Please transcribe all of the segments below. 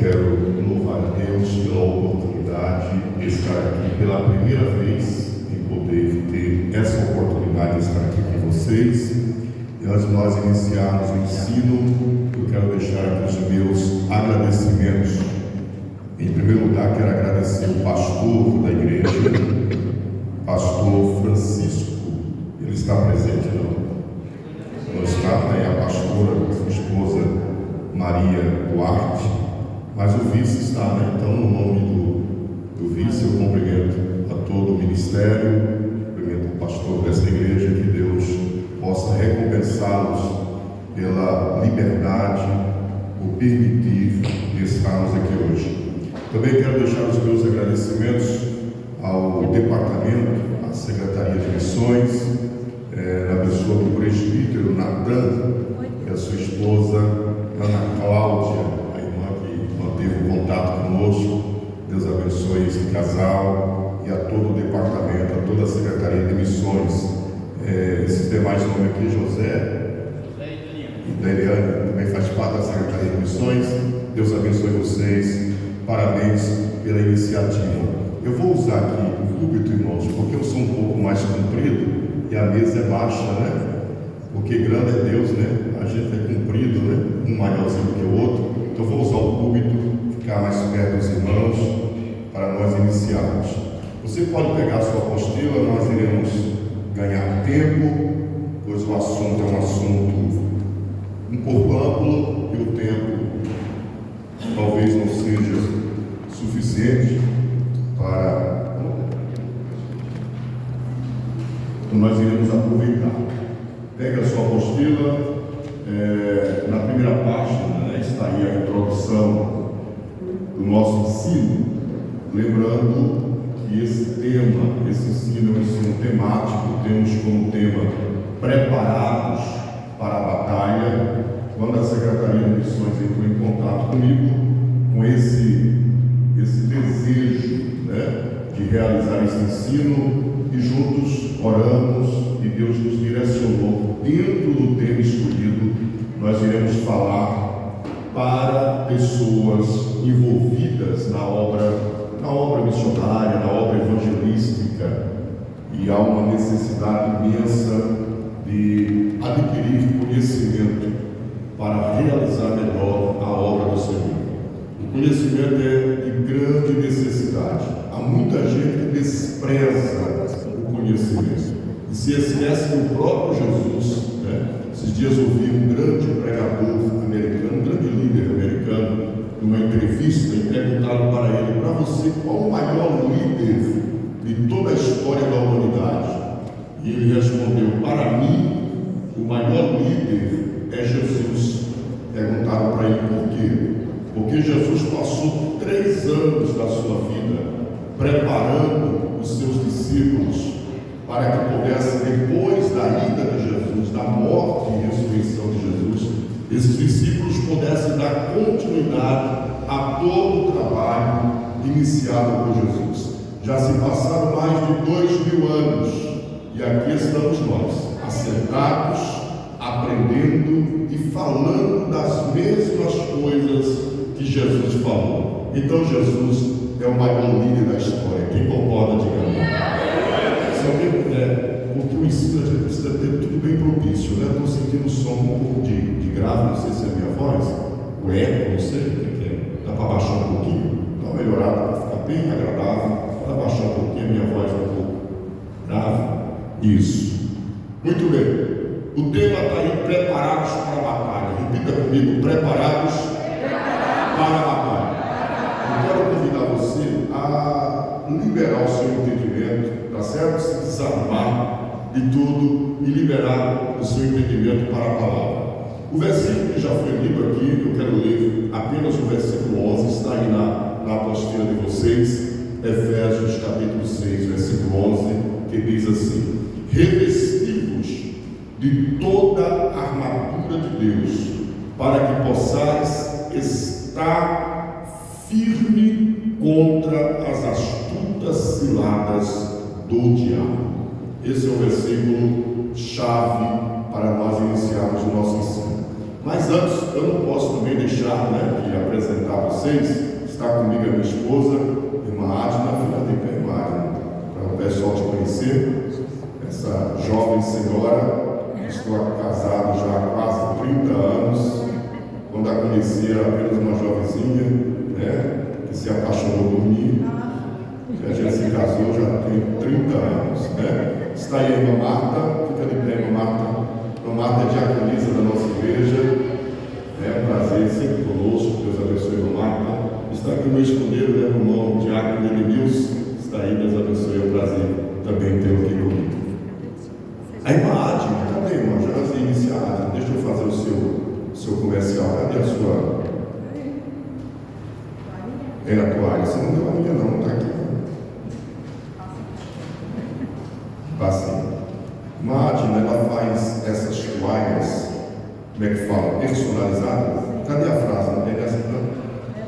quero louvar a Deus pela oportunidade de estar aqui pela primeira vez, em poder ter essa oportunidade de estar aqui com vocês. E antes de nós iniciarmos o ensino, eu quero deixar aqui os meus agradecimentos. Em primeiro lugar, quero agradecer o pastor da igreja, pastor Francisco. Ele está presente, não está, né? A pastora, sua esposa Maria Duarte, mas o vice está, né? Então, no nome do vice, eu cumprimento a todo o ministério, cumprimento o pastor desta igreja, que Deus possa recompensá-los pela liberdade, por permitir de estarmos aqui hoje. Também quero deixar os meus agradecimentos ao departamento, à Secretaria de Missões, na pessoa do presbítero Natan e a sua esposa Ana Cláudia, a irmã que manteve o contato conosco. Deus abençoe esse casal e a todo o departamento, a toda a Secretaria de Missões. Esses demais nomes aqui, José e Deliane, também faz parte da Secretaria de Missões. Deus abençoe vocês. Parabéns pela iniciativa. Eu vou usar aqui o púlpito, irmãos, porque eu sou um pouco mais comprido e a mesa é baixa, né? Porque grande é Deus, né? A gente é comprido, né? Um maiorzinho que o outro. Então eu vou usar o púlpito, ficar mais perto dos irmãos, para nós iniciarmos. Você pode pegar a sua apostila, nós iremos ganhar tempo, pois o assunto é um assunto um pouco amplo e o tempo talvez não seja suficiente para... Então nós iremos aproveitar. Pega a sua apostila, na primeira página, né, está aí a introdução do nosso ensino, lembrando que esse tema, esse ensino é um ensino temático, temos como tema preparados para a batalha. Quando a Secretaria de Missões entrou em contato comigo, com esse desejo, né, de realizar esse ensino, e juntos oramos e Deus nos direcionou dentro do tema escolhido. Nós iremos falar para pessoas envolvidas na obra missionária, na obra evangelística, e há uma necessidade imensa de adquirir conhecimento para realizar melhor a obra do Senhor. O conhecimento é de grande necessidade. Há muita gente que despreza o conhecimento e se esquece do próprio Jesus, né? Esses dias ouvi um grande pregador americano, um grande líder americano, numa entrevista, e perguntaram para ele: para você, qual o maior líder de toda a história da humanidade? E ele respondeu: para mim, o maior líder é Jesus. Perguntaram para ele por quê? Porque Jesus passou 3 anos da sua vida preparando os seus discípulos para que pudessem, depois da ida de Jesus, da morte e ressurreição de Jesus, esses discípulos pudessem dar continuidade a todo o trabalho iniciado por Jesus. Já se passaram mais de 2000 anos e aqui estamos nós, assentados, aprendendo e falando das mesmas coisas que Jesus falou. Então Jesus é o maior líder da história. Quem concorda, diga amém. Se alguém puder, porque o ensino a gente precisa ter tudo bem propício, né? Estou sentindo o som um pouco de grave, não sei se é a minha voz, o eco, não sei o que é. Dá para baixar um pouquinho? Dá uma melhorada para ficar bem agradável. Dá para baixar um pouquinho a minha voz um pouco grave? Isso. Muito bem. O tema está aí: preparados para a batalha. Repita comigo: preparados para a batalha. Eu quero convidar você a liberar o seu entendimento, tá certo? Se desarmar de tudo e liberar o seu entendimento para a palavra. O versículo que já foi lido aqui, eu quero ler apenas o versículo 11, está aí na apostila de vocês, Efésios capítulo 6, versículo 11, que diz assim: revesti-vos de toda a armadura de Deus, para que possais estar firme contra as astutas ciladas do diabo. Esse é o versículo chave para nós iniciarmos o nosso ensino. Mas antes, eu não posso também deixar, de apresentar a vocês vocês, está comigo a minha esposa, irmã Adna, filha de pé, irmã Adna, para o pessoal te conhecer, essa jovem senhora, estou casado já há quase 30 anos, quando a conheci era apenas uma jovenzinha, né, que se apaixonou por mim, a gente se casou já tem 30 anos, né? Está aí a irmã Marta, fica de pé, irmã Marta. Irmã Marta é diaconisa da nossa igreja, é um prazer sempre conosco, Deus abençoe a irmã Marta. Está aqui o meu escudeiro, né, o irmão diácono Edmilson, está aí, Deus abençoe, é um prazer também tê-lo aqui comigo. A irmã Adna, cadê, irmã? Já vai iniciar, deixa eu fazer o seu comercial, cadê a sua? É a toalha, você não deu a minha não, está aqui. Assim, uma Adna, ela faz essas toalhas, como é que fala? Personalizadas. Cadê a frase? Não tem essa não?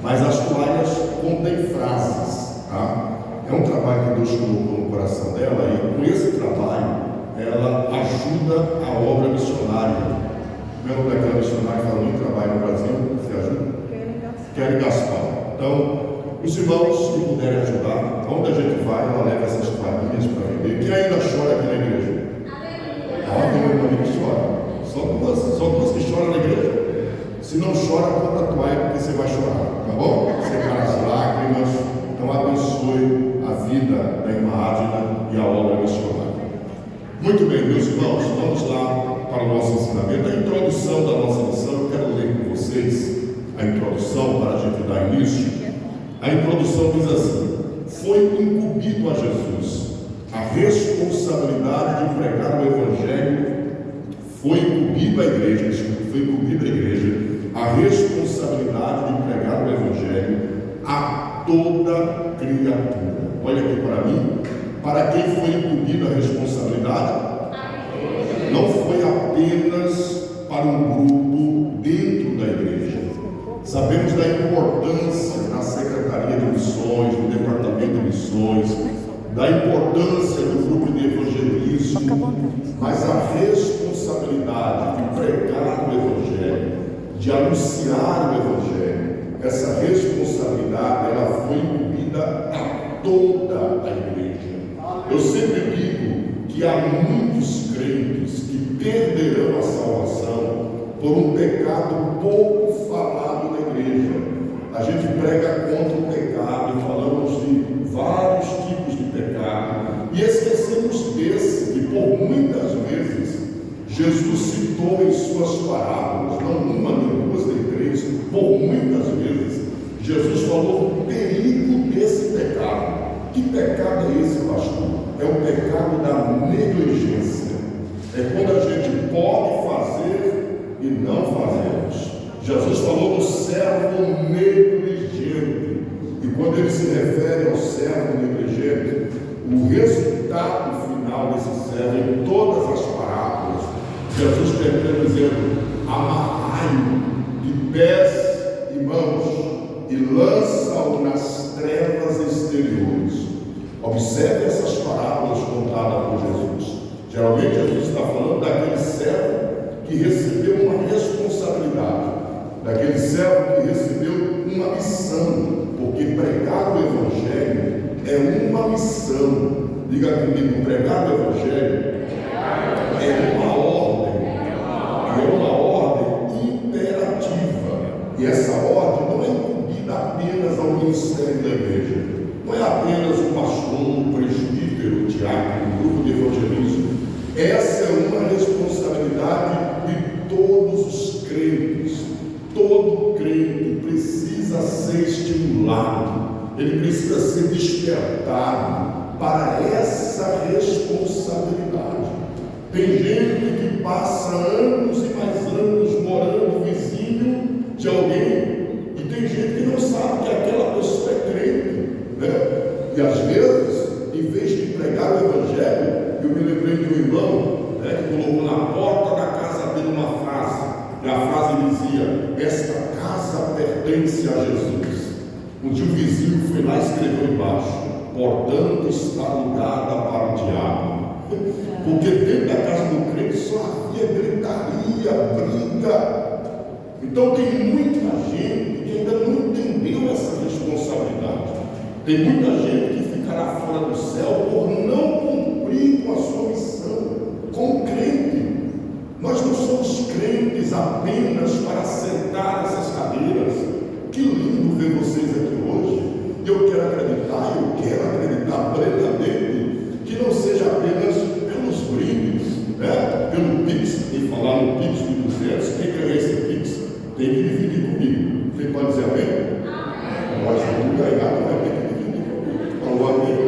Mas as toalhas contêm frases, tá? É um trabalho que Deus colocou no coração dela e com esse trabalho ela ajuda a obra missionária. Como é o nome daquela missionária que fala muito trabalho no Brasil? Você ajuda? Kelly Gaspar. Então, os irmãos que puderem ajudar, onde a gente vai, ela leva essas toalhinhas para vender. Quem ainda chora aqui na igreja? Tem uma irmã que chora. Só duas que choram na igreja. Se não chora, compra a toalha porque você vai chorar, tá bom? Secar as lágrimas. Então abençoe a vida da irmã Adna e a obra missionária. Muito bem, meus irmãos, vamos lá para o nosso ensinamento. A introdução da nossa lição, eu quero ler com vocês a introdução para a gente dar início. A introdução diz assim: foi incumbido a Jesus a responsabilidade de pregar o Evangelho, foi incumbida a igreja a responsabilidade de pregar o Evangelho a toda criatura. Olha aqui para mim, para quem foi incumbida a responsabilidade? Não foi apenas para um grupo dentro da igreja. Sabemos da importância da Secretaria de Missões, do Departamento de Missões, da importância do grupo de evangelismo, mas a responsabilidade de pregar o Evangelho, de anunciar o Evangelho, essa responsabilidade ela foi incumbida a toda a igreja. Eu sempre digo que há muitos crentes que perderão a salvação por um pecado pouco falado na igreja. A gente prega contra o pecado e falamos de vários tipos de pecado e esquecemos desse que por muitas vezes Jesus citou em suas parábolas, não uma, nem duas, nem três, por muitas vezes Jesus falou do perigo desse pecado. Que pecado é esse, pastor? É o pecado da negligência. É quando a gente pode fazer e não fazemos. Jesus falou do servo negligente. E quando ele se refere ao servo negligente, o resultado final desse servo, em todas as parábolas, Jesus termina dizendo: amarrai-o de pés e mãos e lança-o nas trevas exteriores. Observe essas parábolas contadas por Jesus. Geralmente Jesus está falando daquele servo que recebeu uma responsabilidade, daquele servo que recebeu uma missão, porque pregar o Evangelho é uma missão. Diga comigo, pregar o Evangelho é uma ordem imperativa, e essa ordem não é incumbida apenas ao ministério da igreja, não é apenas o pastor, o presbítero, o diácono, o grupo de evangelismo. Essa é uma responsabilidade de todos os crentes. Todo crente precisa ser estimulado, ele precisa ser despertado para essa responsabilidade. Tem gente que passa anos e mais anos morando vizinho de alguém, e tem gente que não sabe que aquela pessoa é crente, né? E às vezes, em vez de pregar o Evangelho, eu me lembrei de um irmão, né, que colocou na porta da casa dele uma frase, e a frase dizia: esta casa pertence a Jesus. Um dia o vizinho foi lá e escreveu embaixo: portanto está alugada para o diabo. Porque dentro da casa do crente só havia gritaria, briga. Então tem muita gente que ainda não entendeu Tem muita gente que ficará fora do céu por não cumprir com a sua missão, como crente. Nós não somos crentes apenas para sentar nessas cadeiras. Que lindo ver vocês aqui hoje. Eu quero acreditar plenamente que não seja apenas pelos brindes, né? Pelo Pix, e falar no Pix de 200, quem quer esse Pix tem que dividir comigo. Quem pode dizer amém? Nós vamos ganhar, vai ter que dividir comigo. Falou amém?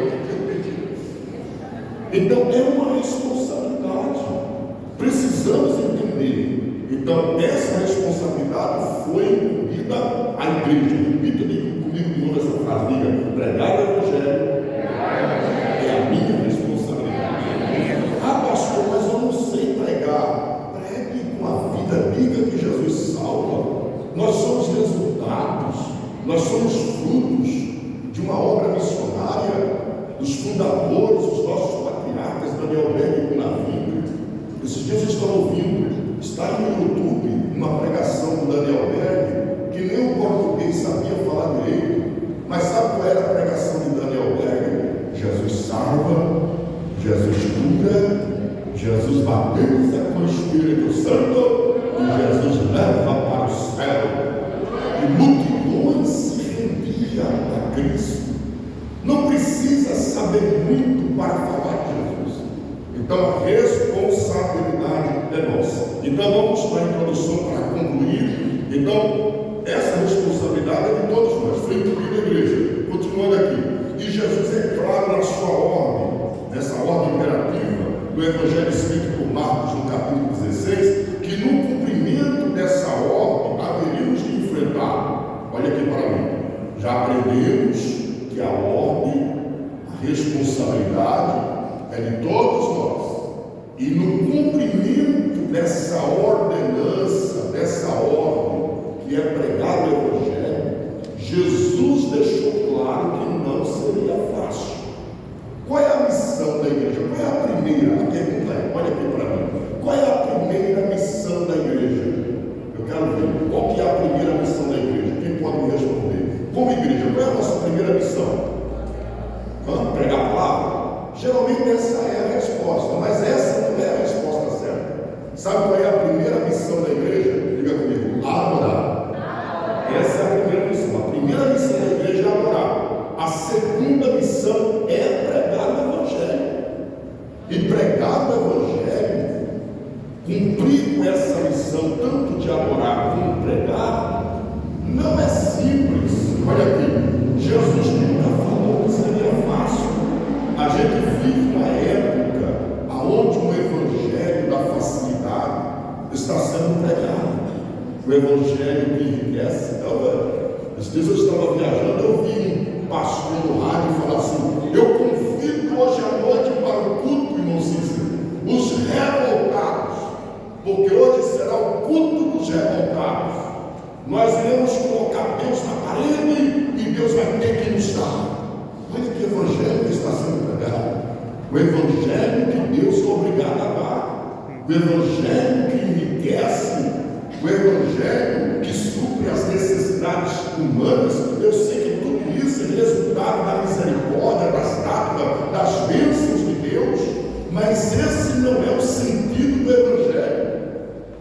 Então é uma responsabilidade. Precisamos entender. Então essa responsabilidade foi incumbida à igreja. Repita comigo de novo essa frase. Diga: pregar o evangelho é a minha responsabilidade. Ah, pastor, mas eu não sei pregar. Pregue com a vida, diga que Jesus salva. Nós somos resultados, nós somos frutos de uma obra missionária dos fundadores, os nossos patriarcas, Daniel Berg e Cunavim. Esses dias vocês estão ouvindo, está no YouTube uma pregação do Daniel Berg, que nem o português sabia falar direito. Mas sabe qual era a pregação de Daniel Berg? Jesus salva, Jesus cura, Jesus batiza com o Espírito Santo e Jesus leva para o céu. E multidões se rendiam a Cristo. Não precisa saber muito para falar de Jesus. Então a responsabilidade é nossa. Então vamos para a introdução para concluir. Então essa responsabilidade é de todos nós, foi incluída a igreja. Continuando aqui, e Jesus é claro na sua ordem, nessa ordem imperativa do Evangelho escrito por Marcos no capítulo 16, que no cumprimento dessa ordem haveríamos de enfrentar. Olha aqui para mim, já aprendemos que a ordem, a responsabilidade é de todos nós, e no cumprimento dessa ordenança, dessa ordem, que é pregar o Evangelho, Jesus deixou claro que não seria fácil. Qual é a missão da igreja? Qual é a primeira? A pergunta é, olha aqui para mim, qual é a primeira missão da igreja? Eu quero ver, qual que é a primeira missão da igreja? Quem pode me responder? Como igreja, qual é a nossa primeira missão? Vamos pregar a palavra? Geralmente essa é a resposta, mas essa não é a resposta certa. Sabe qual é a primeira missão da igreja? Diga comigo: adorar. Essa é a primeira missão. A primeira missão da igreja é adorar. A segunda missão é pregar o Evangelho. E pregar o Evangelho, cumprir com essa missão, tanto de adorar como pregar, não é simples. Olha aqui, Jesus nunca falou que seria fácil. A gente vive uma época onde o Evangelho da facilidade está sendo pregado. O Evangelho que enriquece. Esses dias eu estava viajando, eu vi um pastor no rádio falar assim: eu convido hoje à noite para o culto, irmão Cícero, os revoltados, porque hoje será o culto dos revoltados. Nós iremos colocar Deus na parede e Deus vai ter que nos dar. Olha que evangelho que está sendo pregado. O evangelho que Deus é obrigado a dar. O evangelho que enriquece. O evangelho que supre as necessidades humanas. Eu sei que tudo isso é resultado da misericórdia, das dádivas, das bênçãos de Deus. Mas esse não é o sentido do evangelho.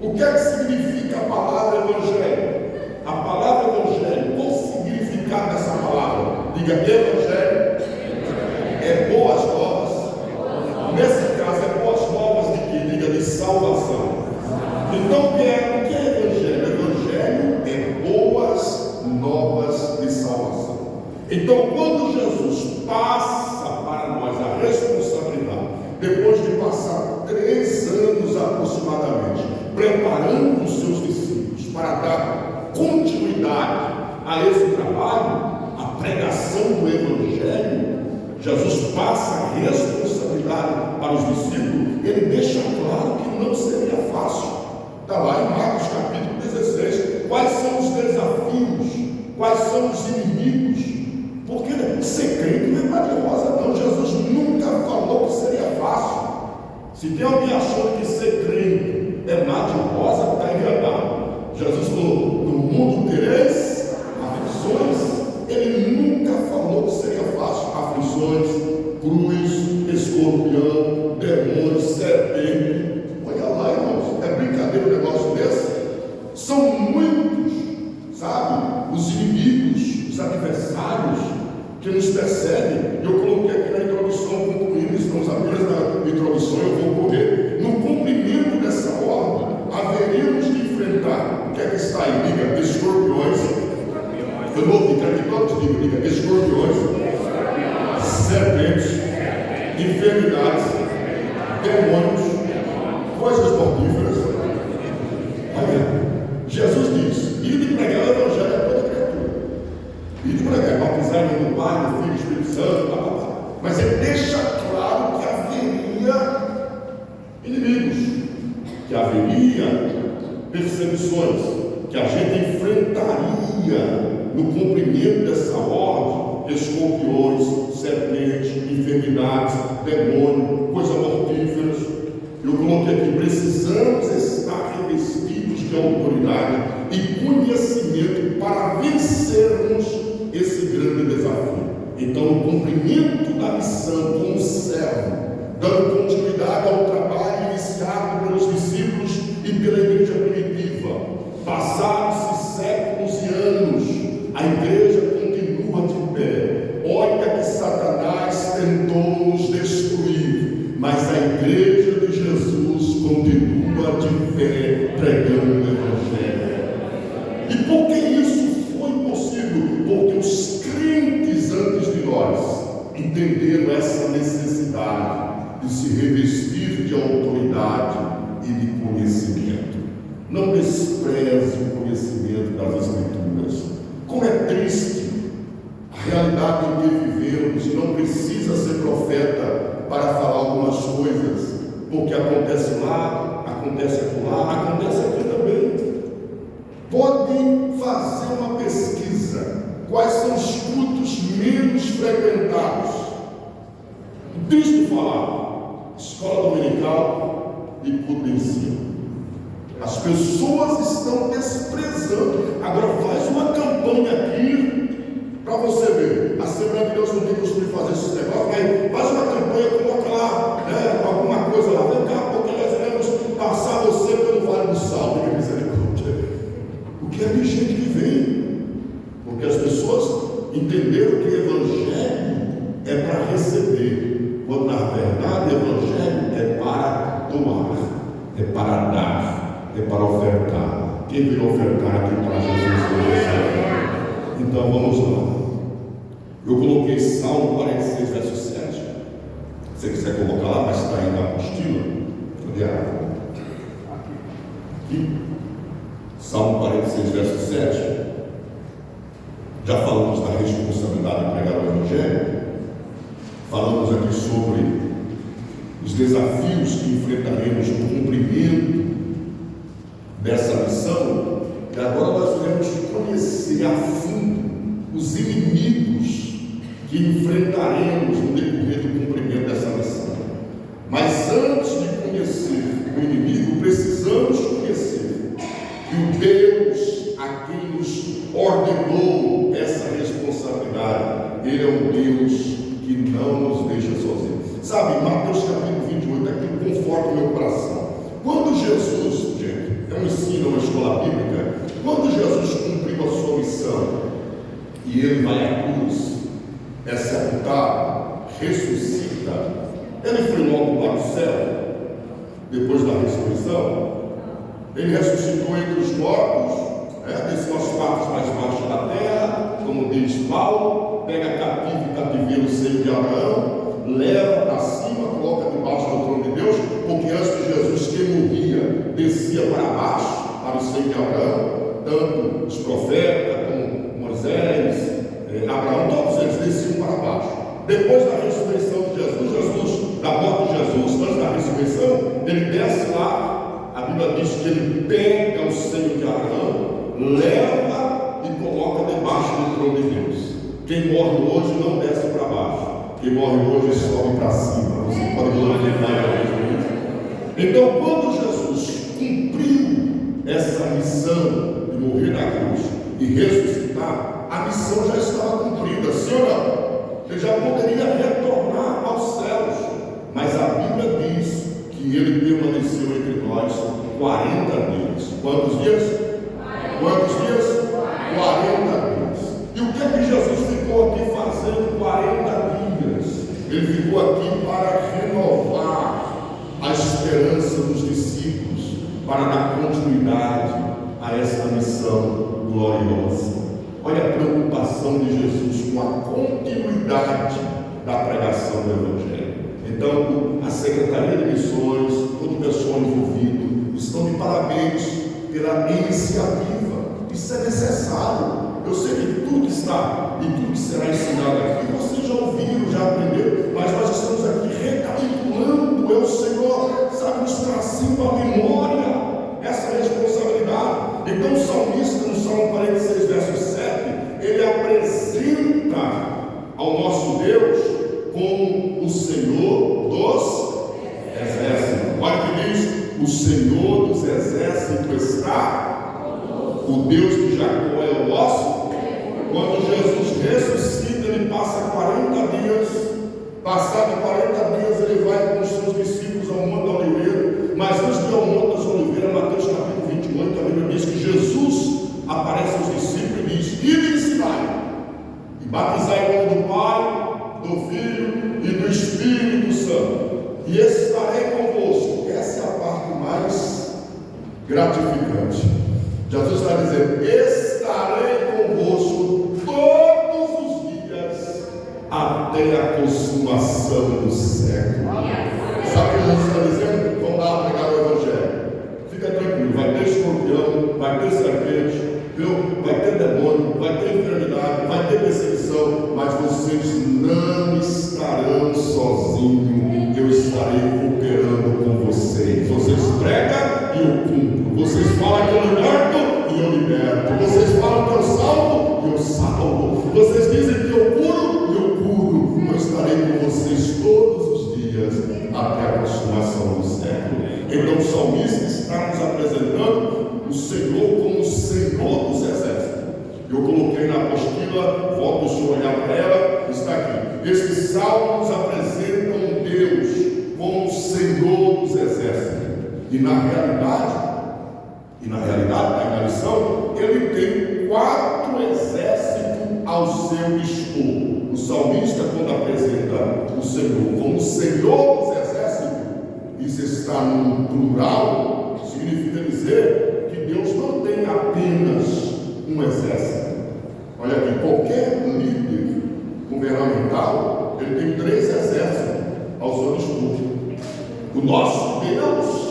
O que é que significa a palavra evangelho? A palavra evangelho, qual o significado dessa palavra? Diga: evangelho é boas novas. Nesse caso é boas novas de quê? Diga: de salvação. Então o que é evangelho? Evangelho é boas novas de salvação. Então quando Jesus passa para nós a responsabilidade, depois de passar 3 anos aproximadamente preparando os seus discípulos para dar continuidade a esse trabalho, a pregação do Evangelho, Jesus passa a responsabilidade para os discípulos. Ele deixa claro que não seria fácil. Está lá em Marcos capítulo 16, quais são os desafios, quais são os inimigos, porque ser crente não é mar de rosa não. Jesus nunca falou que seria fácil. Se tem alguém achando que ser crente é mar de rosa, está enganado. Jesus falou: no mundo tereis aflições. Ele nunca falou que seria fácil. maldições, cruz, escorpião, demônio, serpente. Olha lá, irmãos, é brincadeira um negócio desse? São muitos, sabe, os inimigos, os adversários que nos perseguem. Eu coloquei aqui na introdução, concluindo, estamos apenas na introdução, eu vou correr. No cumprimento dessa ordem, haveríamos de enfrentar, o que é que está aí? Diga, escorpiões. Eu vou ficar aqui todos, diga, escorpiões, serpentes, enfermidades, demônios, coisas mortíferas. Olha, Jesus diz: ide pregar o evangelho a toda criatura. Ide pregar, batizar em nome do Pai, do Filho e do Espírito Santo, mas ele deixa claro que haveria inimigos, que haveria perseguições, que a gente enfrentaria no cumprimento dessa ordem: escorpiões, serpentes, enfermidades, demônio, coisas mortíferas. Eu coloquei aqui: precisamos estar revestidos de autoridade e conhecimento para vencermos esse grande desafio. Então, no cumprimento da missão como servo, dando continuidade ao trabalho iniciado pelos discípulos e pela igreja primitiva, passados-se séculos e anos, a igreja continua de pé. Olha que Satanás tentou nos destruir, mas a igreja de Jesus continua de pé, pregando o evangelho. E por que isso foi possível? Porque os crentes antes de nós entenderam essa necessidade de se revestir de autoridade e de conhecimento. Não despreze o conhecimento das Escrituras. Como é triste a realidade em que vivemos, e não precisa ser profeta para falar algumas coisas, porque acontece lá, acontece acolá, acontece aqui também. Pode fazer uma pesquisa: quais são os cultos menos frequentados? Triste falar: escola dominical e culto de ensino. As pessoas estão desprezando. Agora faz uma campanha aqui para você ver. A Assembleia de Deus não tem costume de fazer esses negócios, mas faz uma campanha, coloca lá, né, alguma coisa lá. Vem cá, porque nós iremos passar você pelo Vale do Sal, de misericórdia. O que é de gente que vem? Porque as pessoas entenderam que o evangelho é para receber, quando na verdade o evangelho é para doar, é para dar, é para ofertar. Quem veio ofertar aqui para Jesus? Então vamos lá. Eu coloquei Salmo 46, verso 7. Se você quiser colocar lá, mas está aí na apostila. Cadê aqui? Salmo 46, verso 7. Já falamos da responsabilidade de pregar o evangelho. Falamos aqui sobre os desafios que enfrentaremos no cumprimento dessa missão. E agora nós iremos conhecer a fundo os inimigos que enfrentaremos no decorrer do cumprimento dessa missão. Mas antes de conhecer o inimigo, precisamos conhecer que o Deus a quem nos ordenou essa responsabilidade, Ele é um Deus que não nos deixa sozinhos. Sabe, Mateus capítulo 28, aquilo conforta o meu coração. Quando Jesus, gente, é um ensino, uma escola bíblica, quando Jesus cumpriu a sua missão e Ele vai à cruz, é sepultado, ressuscita, Ele foi logo para o céu, depois da ressurreição. Ele ressuscitou entre os mortos, desceu as partes mais baixas da terra, como diz Paulo, pega cativo e cativeiro o seio de Abraão, leva para cima, coloca debaixo do trono de Deus, porque antes de Jesus, quem morria, descia para baixo, para o seio de Abraão, tanto os profetas, como Moisés, Abraão, todos eles desciam para baixo. Depois da ressurreição de Jesus, da morte de Jesus, antes da ressurreição, ele desce lá. A Bíblia diz que ele pega o seio de Abraão, leva e coloca debaixo do trono de Deus. Quem morre hoje não desce para baixo, quem morre hoje sobe para cima. Você pode glorificar a Deus. Então, quando Jesus cumpriu essa missão de morrer na cruz e ressuscitar, a missão já estava cumprida, sim ou não? ele já poderia retornar aos céus, mas a Bíblia diz que ele permaneceu entre nós 40 dias. Quantos dias? Quantos dias? 40 dias. E o que é que Jesus ficou aqui fazendo 40 dias? Ele ficou aqui para renovar a esperança dos discípulos, para dar continuidade a esta missão gloriosa. Olha a preocupação de Jesus com a continuidade da pregação do Evangelho. Então, a Secretaria de Missões, todo o pessoal envolvido, estão de parabéns pela iniciativa. Isso é necessário. Eu sei que tudo que está e tudo que será ensinado aqui, vocês já ouviram, já aprenderam, mas nós estamos aqui recapitulando. O Senhor, sabe, nos trazendo à memória essa responsabilidade. Então, o salmista, no Salmo 46, verso 7, ele apresenta ao nosso Deus como o Senhor dos exércitos. Olha o que diz: o Senhor dos exércitos está, o Deus de Jacó é o nosso. Quando Jesus ressuscita, ele passa 40 dias, passado 40 dias, ele vai com os seus discípulos ao Monte da Oliveira. Mas antes de ir ao Monte das Oliveiras, Mateus capítulo 28, a Bíblia diz que Jesus aparece aos discípulos e diz: ide ensinai e batizai em nome do Pai, do Filho e do Espírito Santo, e estarei convosco. Essa é a parte mais gratificante. Jesus está dizendo: estarei convosco todos os dias até a consumação do século. Sabe o que Jesus está dizendo? Vamos lá pregar o Evangelho. Fica tranquilo, vai ter escorpião, vai ter serpente, vai ter demônio, vai ter enfermidade, vai ter perseguição, mas vocês não estarão sozinhos. Eu estarei cooperando com vocês. Vocês pregam e eu cumpro. Vocês falam que eu liberto e eu liberto. Vocês falam que eu salvo e eu salvo. Vocês dizem que eu curo e eu curo. Eu estarei com vocês todos os dias até a consumação do século. Então o salmista está nos apresentando o Senhor como o Senhor dos exércitos. Eu coloquei na apostila, volto o senhor olhar para ela, está aqui. Este salmo nos apresenta um Deus como o Senhor dos exércitos. E na realidade, na lição, ele tem 4 exércitos ao seu dispor. O salmista, quando apresenta o Senhor como o Senhor dos exércitos, isso está no plural, significa dizer que Deus não tem apenas um exército. Olha aqui, qualquer líder governamental, ele tem 3 exércitos ao seu dispor. O nosso Deus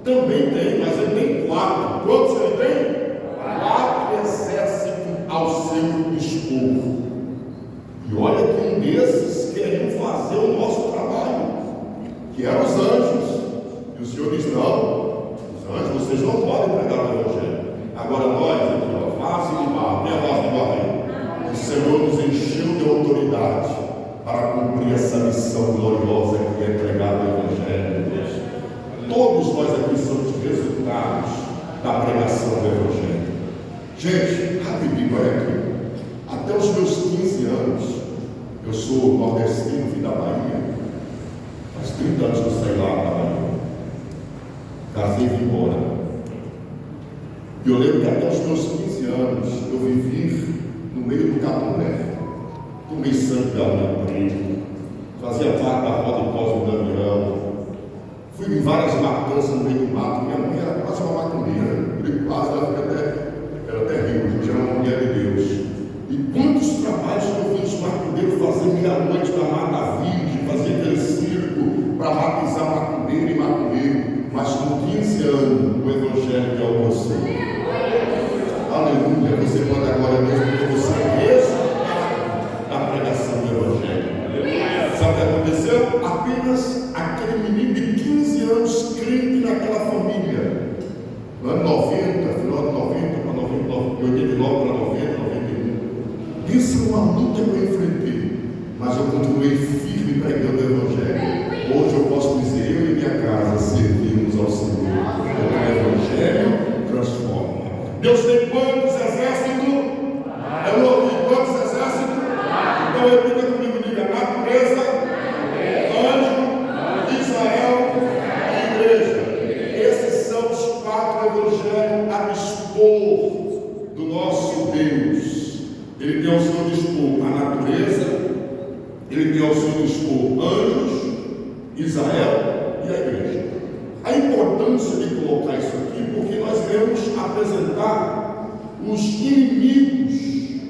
também tem, mas ele tem 4. Quantos ele tem? 4 exércitos ao seu dispor. E olha que um desses queriam fazer o nosso trabalho, que eram os anjos. E o Senhor diz: não, os anjos, vocês não podem pregar o Evangelho. Agora nós, aqui, ó, face de barro, tem a face de barro aí. O Senhor nos encheu de autoridade para cumprir essa missão gloriosa que é pregar o Evangelho de Deus. Todos nós aqui somos resultados da pregação do Evangelho. Gente, rapidinho, olha aqui. Até os meus 15 anos, eu sou nordestino, vim da Bahia. Faz 30 anos que eu saí lá da Bahia. Casei e vim embora. E eu lembro que até os meus 15 anos, eu vivi no meio do Capulé. Tomei sangue da unha preta. Fazia parte da roda de pós do Damião. Fui em várias matanças no meio do mato. Minha mãe era quase uma macumbeira. Quase, ela até riu, hoje era uma mulher de Deus. E quantos trabalhos que eu vi os macumbeiros fazer meia-noite na Mata Virgem, fazer aquele circo para batizar macumbeiro e macumbeiro. Mas com 15 anos, o Evangelho que alcançou. Aleluia, você manda agora a Deus, porque você é resultado da pregação do Evangelho. Sabe o que aconteceu? Apenas aquele menino de 15 anos crente naquela família. No ano 90, final de 90 para 89, 89 para 90, 91. Isso é uma luta que eu enfrentei, mas eu continuei firme pregando o Evangelho. Hoje eu posso dizer, eu e minha casa servimos ao Senhor, porque o Evangelho transforma. Deus tem quantos exércitos? Eu não ouvi quantos exércitos? Então repita comigo, diga: Ele tem ao seu dispor a natureza, ele tem ao seu dispor anjos, Israel e a igreja. A importância de colocar isso aqui, porque nós devemos apresentar os inimigos,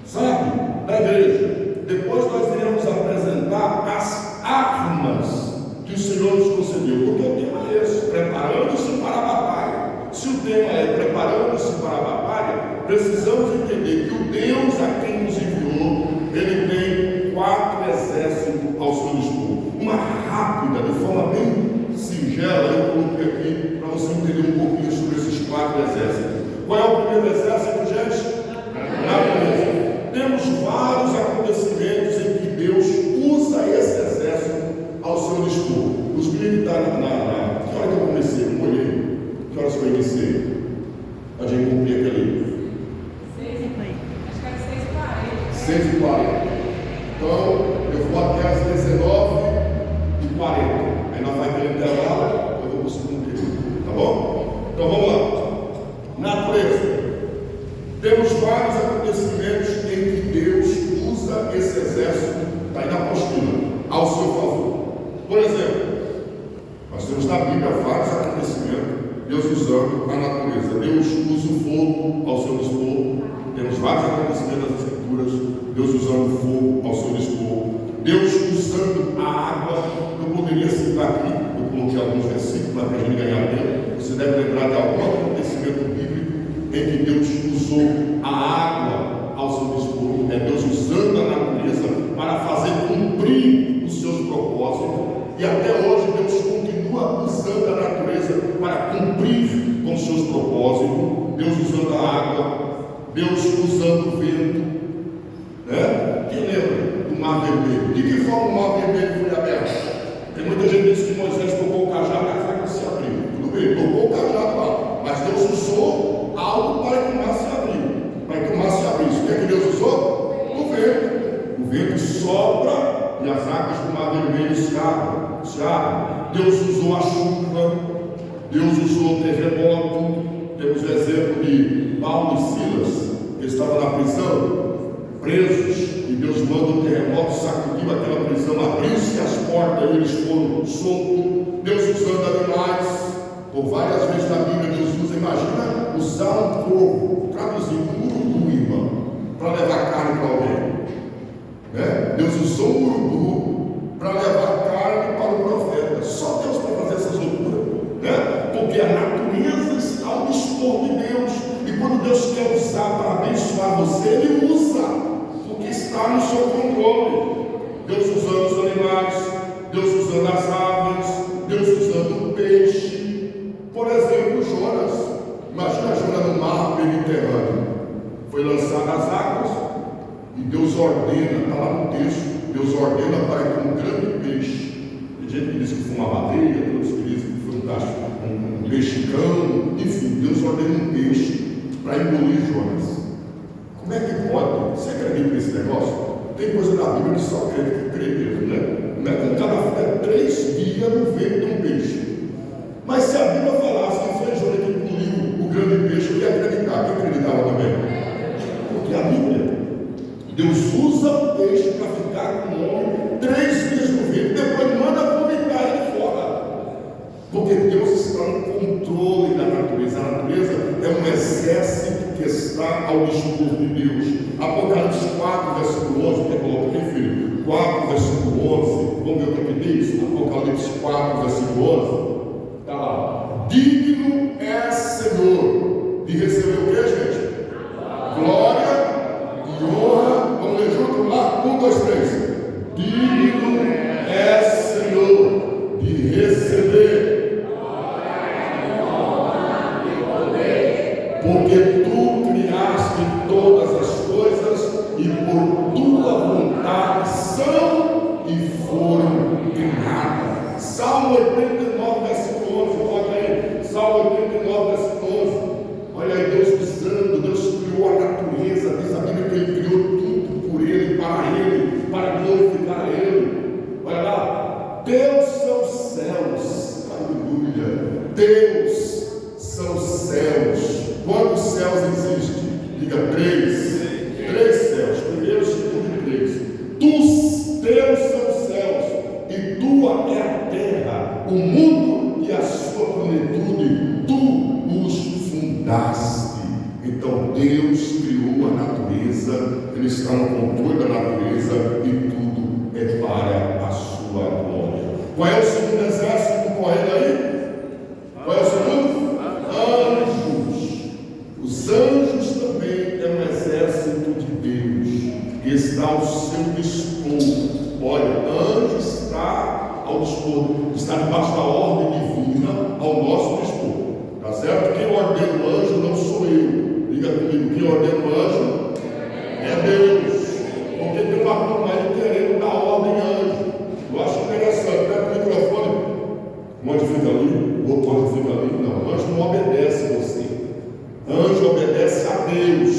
sabe, da igreja. Depois nós iremos apresentar as armas que o Senhor nos concedeu, porque o tema é esse, preparando-se para a batalha. Se o tema é preparando-se para a batalha, precisamos entender que o Deus a quem nos enviou, ele tem 4 exércitos ao seu dispor. Uma rápida, de forma bem singela, eu coloquei aqui para você entender um pouquinho sobre esses 4 exércitos. Qual é o primeiro exército, gente? Natureza. Temos vários acontecimentos em que Deus usa esse exército ao seu dispor. Os militares, que hora que eu comecei? Não olhei. Que horas que eu iniciei? A gente cumprir aquele. 6h40. Então, eu vou até às 19h40. Aí nós vamos ter intervalo, eu vou conseguir cumprir. Tá bom? Então vamos lá. Natureza. Temos vários acontecimentos em que Deus usa esse exército, está aí na apostila, ao seu favor. Por exemplo, nós temos na Bíblia vários acontecimentos, Deus usando a natureza. Deus usa o fogo ao seu dispor. Temos vários acontecimentos das Escrituras, Deus usando o fogo ao seu dispor. Deus usando a água. Eu poderia citar aqui, eu coloquei alguns versículos para a gente ganhar tempo. Você deve lembrar de algum acontecimento bíblico em que Deus usou a água ao seu dispor. É Deus usando a natureza para fazer cumprir os seus propósitos. E até hoje Deus continua usando a natureza para cumprir com os seus propósitos. Deus usando a água, Deus usando o vento, né? Quem lembra do Mar Vermelho? De que forma o Mar Vermelho foi aberto? Tem muita gente que diz que Moisés tocou o cajado, a água se abriu. Tudo bem, tocou o cajado lá, mas Deus usou algo para que o mar se abriu. Para que o mar se abrisse. O que é que Deus usou? O vento. O vento sopra e as águas do Mar Vermelho se abrem. Deus usou a chuva, Deus usou o terremoto. Temos o exemplo de Paulo e Silas, que estavam na prisão, presos, e Deus manda um terremoto, sacudiu aquela prisão, abriu-se as portas e eles foram soltos. Deus usando animais, por várias vezes na Bíblia Deus usa, imagina usar um corvo, traduzindo um urubu, irmão, para levar carne para alguém, né? Deus usou um urubu para levar carne para o profeta. Só Deus para fazer essas loucuras, né? Porque a natureza está ao dispor de Deus, e quando Deus quer usar para abençoar você, Ele usa, porque está no seu controle. Deus usando os animais, Deus usando as aves, Deus usando o peixe. Por exemplo, Jonas. Imagina Jonas no mar Mediterrâneo. Foi lançado às águas e Deus ordena, está lá no texto, Deus ordena para que um grande peixe, tem gente que diz que foi uma baleia, outros que dizem que foi um peixe-cão, enfim, Deus ordena um peixe para engolir Jonas. Como é que pode? Você acredita nesse negócio? Tem coisa na Bíblia que só crê mesmo, né? Não é que o cara fica 3 dias no ventre de um peixe. Mas se a Bíblia falasse que foi Jonas que engoliu o grande peixe, eu ia acreditar. Quem acreditava também? Porque a Bíblia, Deus usa o peixe para ficar com o homem 3 dias no ventre, depois manda vomitar ele fora. Porque Deus está no controle da natureza. A natureza é um exército que está ao dispor de Deus. Apocalipse 4, versículo 11, que coloca aqui, filho? 4, versículo 11. Vamos ver o que diz? Apocalipse 4, versículo 11. Está lá. Digno é Senhor de receber o que, gente? Glória e honra. Vamos ler junto lá? 1, 2, 3. Digno é Senhor de receber glória e honra e poder, porque tu criaste todas as coisas e por tua vontade são e foram criadas. Salmo 89, versículo 11. Coloca aí. Salmo 89, versículo 11. Olha aí, Deus usando, Deus criou a natureza. Diz a Bíblia que Ele criou tudo por Ele, para glorificar Ele. Olha lá. Deus são os céus. Aleluia. Deus são os céus. Quantos céus existem? Diga 3. 3 céus. Ele está no controle da natureza e tudo é para a sua glória. Qual é o segundo exército correndo aí? Qual é o segundo? Anjos. Os anjos também é um exército de Deus que está ao seu dispor. Olha, anjo está ao dispor, está debaixo da ordem divina ao nosso dispor. Tá certo? Quem ordena o anjo não sou eu. Diga comigo, quem ordena o anjo é Deus. Porque tem uma turma aí querendo dar ordem anjo. Eu acho interessante. Pega o microfone. O anjo fica ali, o outro anjo fica ali. Não, o anjo não obedece você. Anjo obedece a Deus.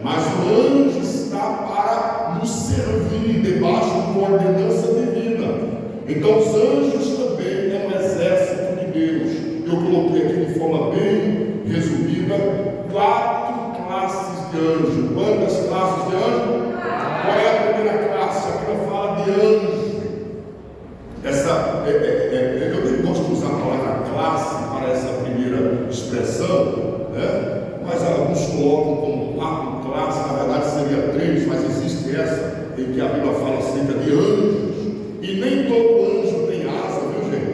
Mas o anjo está para nos servir debaixo de uma ordenança divina. Então os anjos também é um exército de Deus. Eu coloquei aqui de forma bem resumida 4 classes de anjo. Quantas classes de anjo? Qual é a primeira classe? A Bíblia fala de anjo. Eu nem gosto de usar a palavra classe para essa primeira expressão, né? Mas alguns colocam como 4 classes, na verdade seria 3, mas existe essa em que a Bíblia fala acerca de anjos. E nem todo anjo tem asa, viu gente?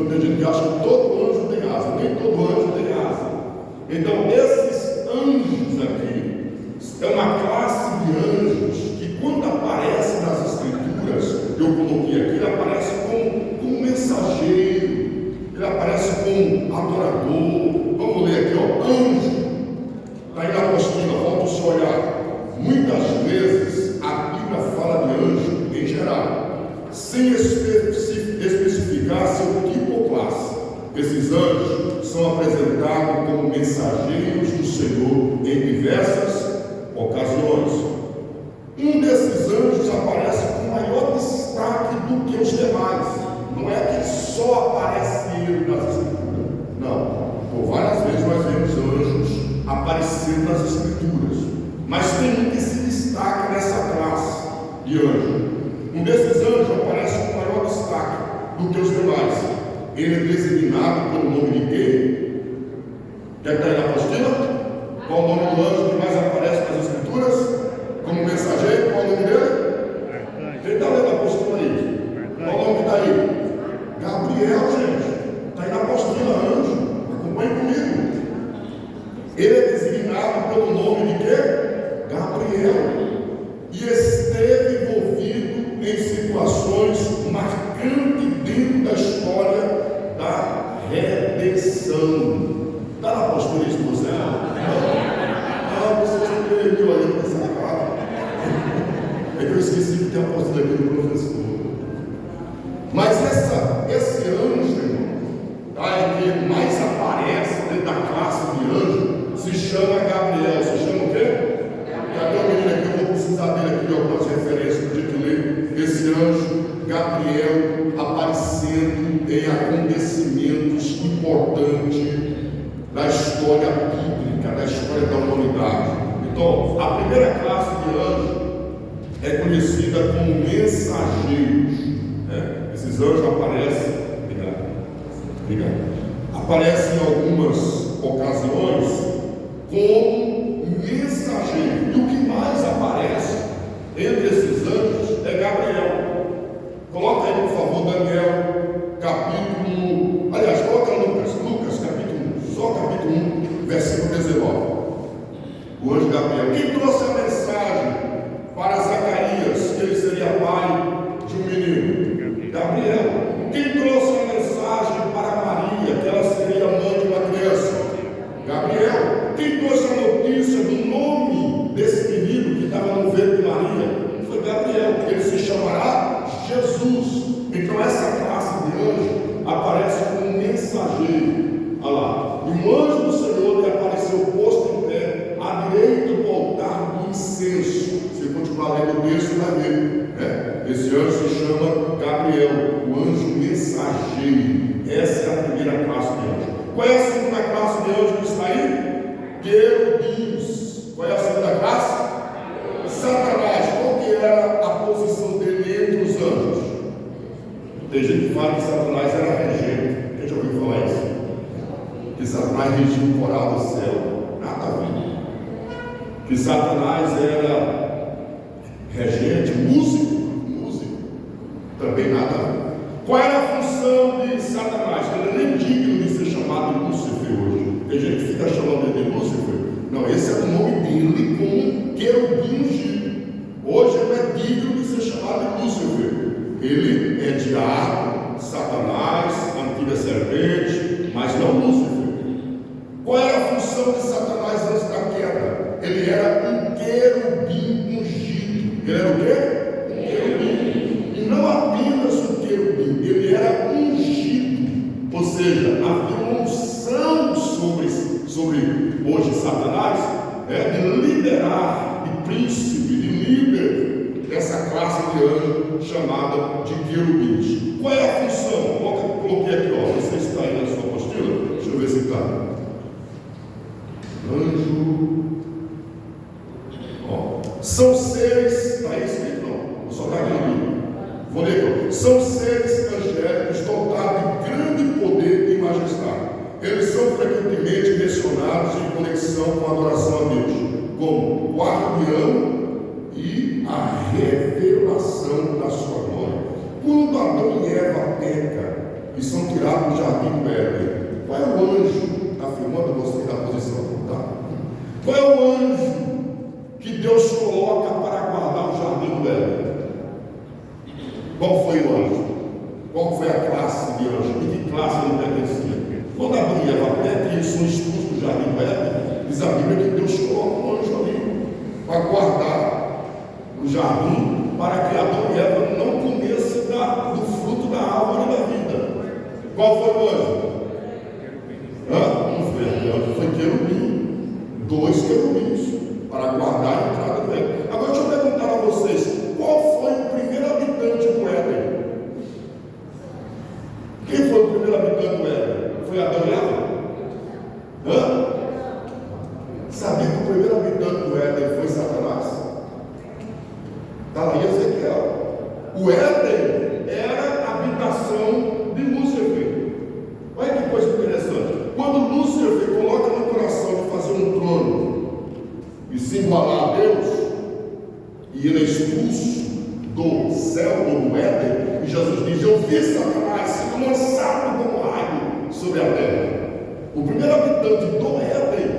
Tem gente que acha que todo anjo tem asa, nem todo anjo tem asa. Então esses anjos aqui é uma classe de anjos que quando aparece nas escrituras, eu coloquei aqui, ele aparece como mensageiro, ele aparece como adorador. Vamos ler aqui, ó, anjo. Está aí na apostila, volta o seu olhar. Muitas vezes a Bíblia fala de anjo em geral, sem especificar seu tipo ou classe. Esses anjos são apresentados como mensageiros do Senhor em diversas ocasiões. Um desses anjos aparece com maior destaque do que os demais. Não é que só aparece ele nas escrituras. Não. Por várias vezes nós vemos anjos aparecendo nas escrituras. Mas tem um que se destaca nessa classe de anjo. Um desses anjos aparece com maior destaque do que os demais. Ele é designado pelo nome de quem? Quer que está aí na apostila? Qual o nome do anjo que mais aparece nas escrituras? Como mensageiro, qual o nome dele? Quem está lendo a apostila aí? Qual o nome que está aí? Gabriel, gente. Está aí na apostila, anjo. Acompanhe comigo. Ele é designado pelo nome de quê? Gabriel. E esteve envolvido em situações marcantes dentro da história da redenção. Está na postura isso, você? Não, você já perdeu aí nessa cara. É que eu esqueci que tem a postura aqui do professor. Mas esse anjo, tá, que mais aparece dentro da classe de anjo, se chama Gabriel. Se chama o quê? Cadê o menino aqui? Eu vou precisar dele aqui de algumas referências para a gente ler. Esse anjo, Gabriel, aparecendo em acontecimentos importantes da história bíblica, da história da humanidade. Então, a primeira classe de anjo é conhecida como mensageiros. Né? Esses anjos aparecem, aparecem em algumas ocasiões como mensageiro. E o que mais aparece entre esses anjos é Gabriel. Coloca aí, por favor, Daniel, capítulo. Aliás, coloca Lucas, capítulo 1, só capítulo 1, versículo 19. O anjo Gabriel. Quem trouxe a mensagem para Zacarias que ele seria pai de um menino? Gabriel. Quem trouxe a mensagem para Maria que ela seria mãe de uma criança? Gabriel. Quem trouxe a notícia do nome desse menino que estava no ventre de Maria? Foi Gabriel. Ele se chamará Jesus. Então essa classe de anjo aparece como mensageiro. Olha lá. E o anjo do Senhor lhe apareceu posto em pé à direita do altar do incenso. Se continuar lendo o texto, vai ver, né? Esse anjo se chama Gabriel, o anjo mensageiro. Essa é a primeira classe de anjo. Qual é a segunda classe de anjo que está aí? Querubins. Qual é a segunda classe? Satanás. Qual que era a posição dele entre os anjos? Tem gente que fala que Satanás era regente. Quem já ouviu falar isso? Que Satanás regia o coral do céu. Nada a ver. Que Satanás era Ele é diabo, Satanás, antiga serpente, mas não Lúcifer. Qual era a função de Satanás antes da queda? Ele era um querubim ungido. Ele era o quê? Um querubim. E não apenas um querubim, ele era ungido. Ou seja, havia uma unção sobre hoje Satanás, de liderar, de príncipe, de líder dessa classe de anjo chamada de querubins. Qual é a função? Coloquei aqui, ó. Não sei se está aí na sua apostila. Deixa eu ver se está. Anjo. Ó. São seres. Está aí escrito? Não. Só está aqui no livro. Vou ler aqui. São seres angélicos dotados de grande poder e majestade. Eles são frequentemente mencionados em conexão com a adoração a Deus, como guardião e a revelação da sua glória. Quando Adão e Eva pecam e são tirados do jardim do Éden, qual é o anjo, afirmando você da posição que está? Qual é o anjo que Deus coloca para guardar o jardim do Éden? Qual foi o anjo? Qual foi a classe de anjo? E que classe ele pertencia? Quando Adão e Eva pecam e eles são expulsos do jardim do Éden, diz a Bíblia que Deus coloca um anjo ali para guardar o jardim, para que Adão e Eva não comessem do fruto da árvore da vida. Qual foi o anjo? Não foi querubim. 2 querubins para guardar a entrada do Éden. Agora deixa eu perguntar a vocês: qual foi o primeiro habitante do Éden? Quem foi o primeiro habitante do Éden? Foi Adão e Eva? Sabia que o primeiro habitante do Éden foi Satanás? Está lá em Ezequiel. O Éden era a habitação de Lúcifer. Olha que coisa interessante. Quando Lúcifer coloca no coração de fazer um trono e se igualar a Deus, e ele é expulso do céu ou do Éden, e Jesus diz: eu vi Satanás sendo lançado como raio sobre a terra. O primeiro habitante do Éden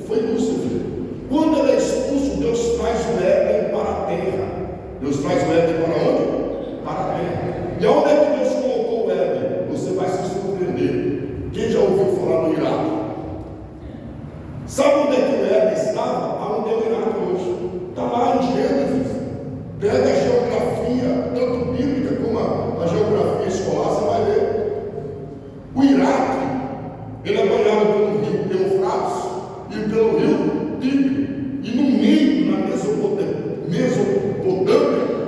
foi Lúcifer. Quando ele é expulso, Deus traz o Éden para a terra. Deus traz o Éden para onde? Para a terra. E onde é que Deus colocou o Éden? Você vai se surpreender. Quem já ouviu falar no Iraque? Sabe onde é que o Éden estava? Aonde é o Iraque hoje? Está lá em Gênesis. Pega a geografia, tanto bíblica como a geografia escolar, você vai ver. O Iraque, ele é banhado pelo rio Eufrates e pelo rio Tigre. E no meio, na Mesopotâmia,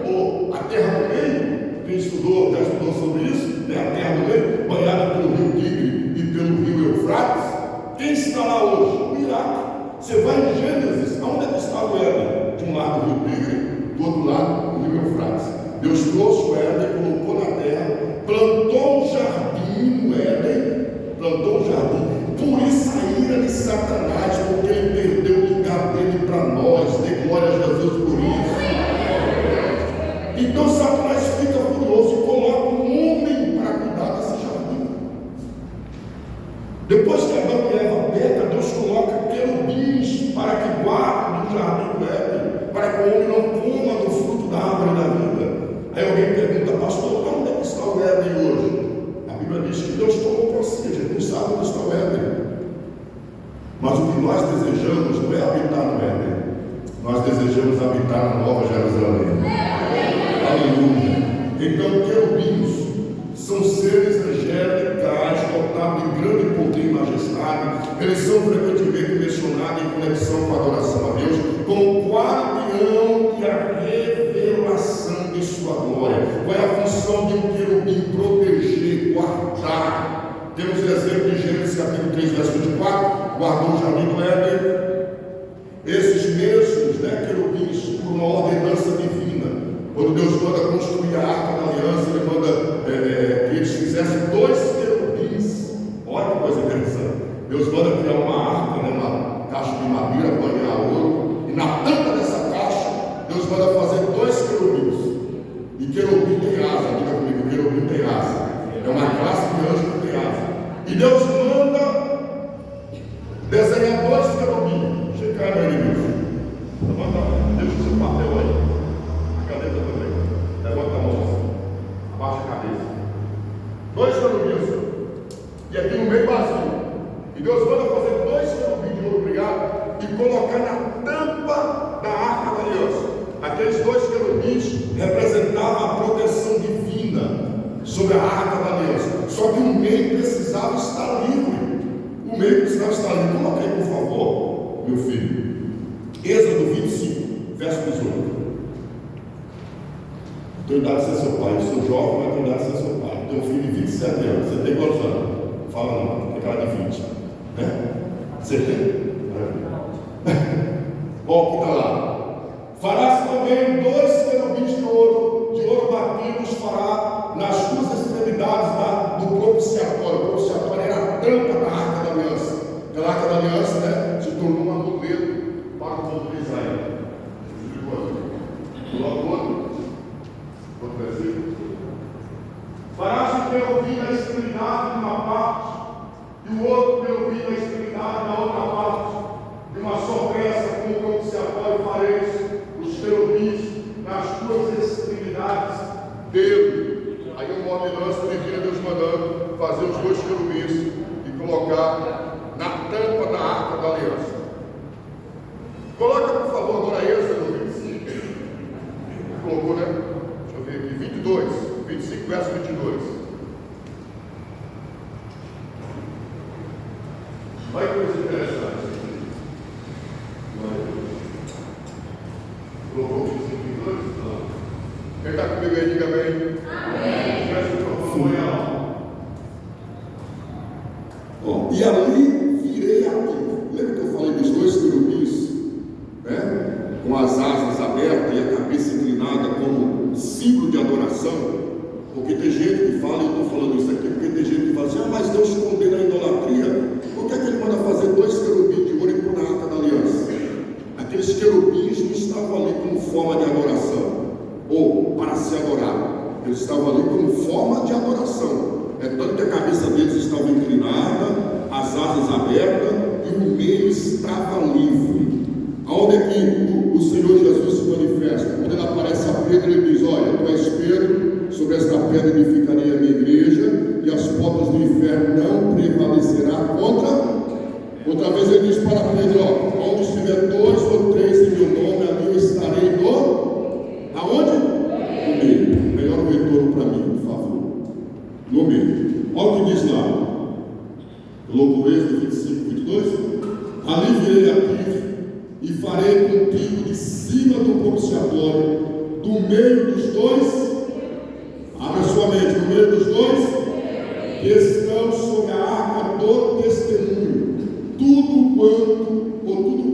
ou a terra do meio, quem estudou, já estudou sobre isso, a terra do meio, banhada pelo rio Tigre e pelo rio Eufrates. Quem está lá hoje? O Iraque. Você vai em Gênesis, aonde é que está o Éden? De um lado o rio Tigre, do outro lado o rio Eufrates. Deus trouxe o Éden, colocou na terra, plantou um jardim no Éden, plantou um jardim. Por isso a ira de Satanás, porque ele perdeu o lugar dele para nós. Dê glória a Jesus por isso. Então Satanás fica furioso e coloca um homem para cuidar desse jardim. Depois que Adão e Eva pecam, Deus coloca querubins para que guardem o jardim do Éden, para que o homem não coma do fruto da árvore da vida. Aí alguém pergunta: pastor, onde é que está o Éden hoje? A Bíblia diz que Deus tomou para si, a gente não sabe onde está o Éden. Mas o que nós desejamos não é habitar no Éden, nós desejamos habitar na Nova Jerusalém. Aleluia. Então, querubins são seres angelicais dotados de grande poder e majestade. Eles são frequentemente mencionados em conexão com a adoração a Deus, como guardião e a revelação de sua glória. Qual é a função de um querubim? Proteger, guardar. Temos o exemplo de Gênesis capítulo 3, verso 24, guardou o jardim do Éden. Esses mesmos, querubins, por uma ordenança divina, quando Deus manda construir a arca da aliança, ele manda que eles fizessem 2 querubins. Olha que coisa interessante. Deus manda criar uma arca, uma caixa de madeira, banhar ouro, e na tampa dessa caixa, Deus manda fazer 2 querubins. E querubim tem asa, diga comigo, querubim tem asa. É uma classe de anjo que tem asa. E Deus manda desenhar 2 querubins. Checar no inimigo. Levanta a mão, deixa o seu papel aí. A caneta também. Levanta a mão. e colocar na tampa da arca da aliança. Aqueles dois querubins representavam a proteção divina sobre a arca da aliança. Só que o meio precisava estar livre. O meio precisava estar livre. Coloca aí, por favor, meu filho. Êxodo 25, verso 18. Tenho idade de ser seu pai. Eu sou jovem, mas tenho idade de ser seu pai. Tenho um filho de 27 anos. Você tem quantos anos? Fala não, tem cara de 20. Né? Você tem? Ó, que está lá. Farás também 2 querubins de ouro batidos, fará nas duas extremidades do propiciatório. O propiciatório era a tampa da arca da aliança. Aquela arca da aliança, né, se tornou um amuleto para o povo de Israel. Coloca outro versículo. Farás o querubim na extremidade de uma parte, e o outro querubim na extremidade da outra parte. De uma só peça, com o propiciatório fareis os querubins nas duas extremidades dele. Aí uma ordenança divina, Deus mandando fazer os 2 querubins e colocar na tampa da arca da aliança. Coloca, por favor, agora Êxodo 25. Colocou, né? Deixa eu ver aqui. 22. 25, verso 22. Olha que coisa interessante. Colocou 25, 22? Não. Quem está comigo aí, diga bem. Amém. E ali virei aqui. Lembra que eu falei dos 2 querubins, né? Com as asas abertas e a cabeça inclinada como símbolo de adoração? Porque tem gente que fala, e eu estou falando isso aqui, porque tem gente que fala assim: mas Deus condena a idolatria. Por que é que ele manda fazer 2 querubins de ouro e pôr na arca da aliança? Aqueles querubins não estavam ali como forma de adoração, ou para se adorar. Eles estavam ali como forma de adoração. É tanto que a cabeça deles estava inclinada, as asas abertas, e o meio estava livre. Aonde é que o Senhor Jesus se manifesta? Quando ele aparece a Pedro, ele diz: olha, tu és Pedro, sobre esta pedra edificarei a minha igreja, e as portas do inferno não prevalecerá contra. Outra vez ele diz para Pedro: ó, onde estiver 2 ou 3 em meu nome, ali eu estarei aonde? No meio. Melhor o retorno para mim, por favor. No meio. Olha o que diz lá. Colocou Êxodo 25, 22. Ali virei aqui e farei contigo de cima do propiciatório, do meio dos 2. Abra sua mente, no meio dos 2 que estão sobre a arca do testemunho. Tudo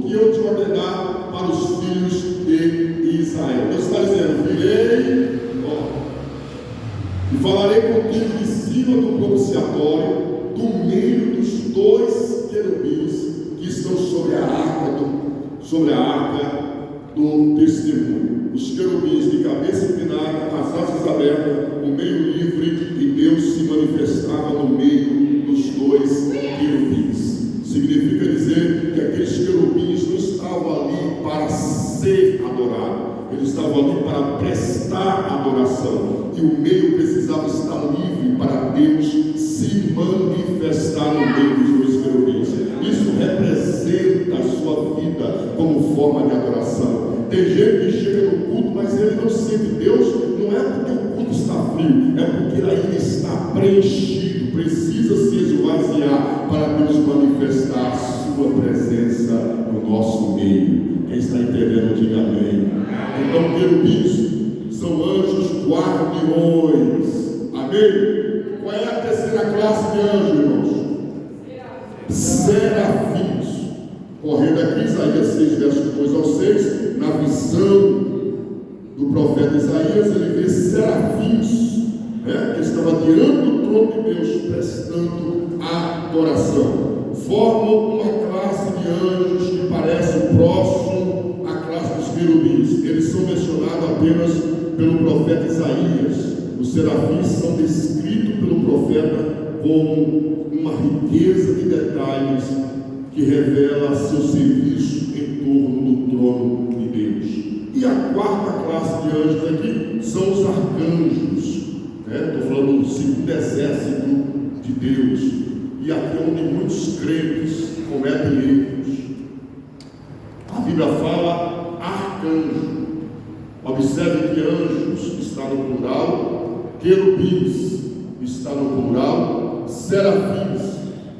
que eu te ordenar para os filhos de Israel. Deus está dizendo: virei e falarei contigo de cima do propiciatório, do meio dos 2 querubins que estão sobre a arca do testemunho. Os querubins de cabeça inclinada, as asas abertas, o meio livre, e Deus se manifestava no meio dos 2 querubins. Significa dizer que aqueles querubins não estavam ali para ser adorados, eles estavam ali para prestar adoração, e o meio precisava estar livre para Deus se manifestar no meio dos 2 querubins. Isso representa a sua vida como forma de adoração. Tem gente que chega no culto, mas ele não sente Deus, não é porque o culto está frio, é porque ele ainda está preenchido, precisa se esvaziar para Deus manifestar a sua presença no nosso meio. Quem está entendendo, diga amém. Então, querubins são anjos guardiões. Amém? Qual é a terceira classe de anjos, irmãos? Serafins. Correndo aqui, Isaías 6, versos 2 ao 6, na visão do profeta Isaías, ele vê serafins, né, que estavam diante do trono de Deus, prestando adoração. Formam uma classe de anjos que parece próximo à classe dos querubins. Eles são mencionados apenas pelo profeta Isaías. Os serafins são descritos pelo profeta como uma riqueza de detalhes que revela seu serviço em torno do trono de Deus. E a quarta classe de anjos aqui são os arcanjos. Estou falando do segundo exército de Deus. E aqui é onde muitos crentes cometem erros. Observe que anjos está no plural, querubins está no plural, serafins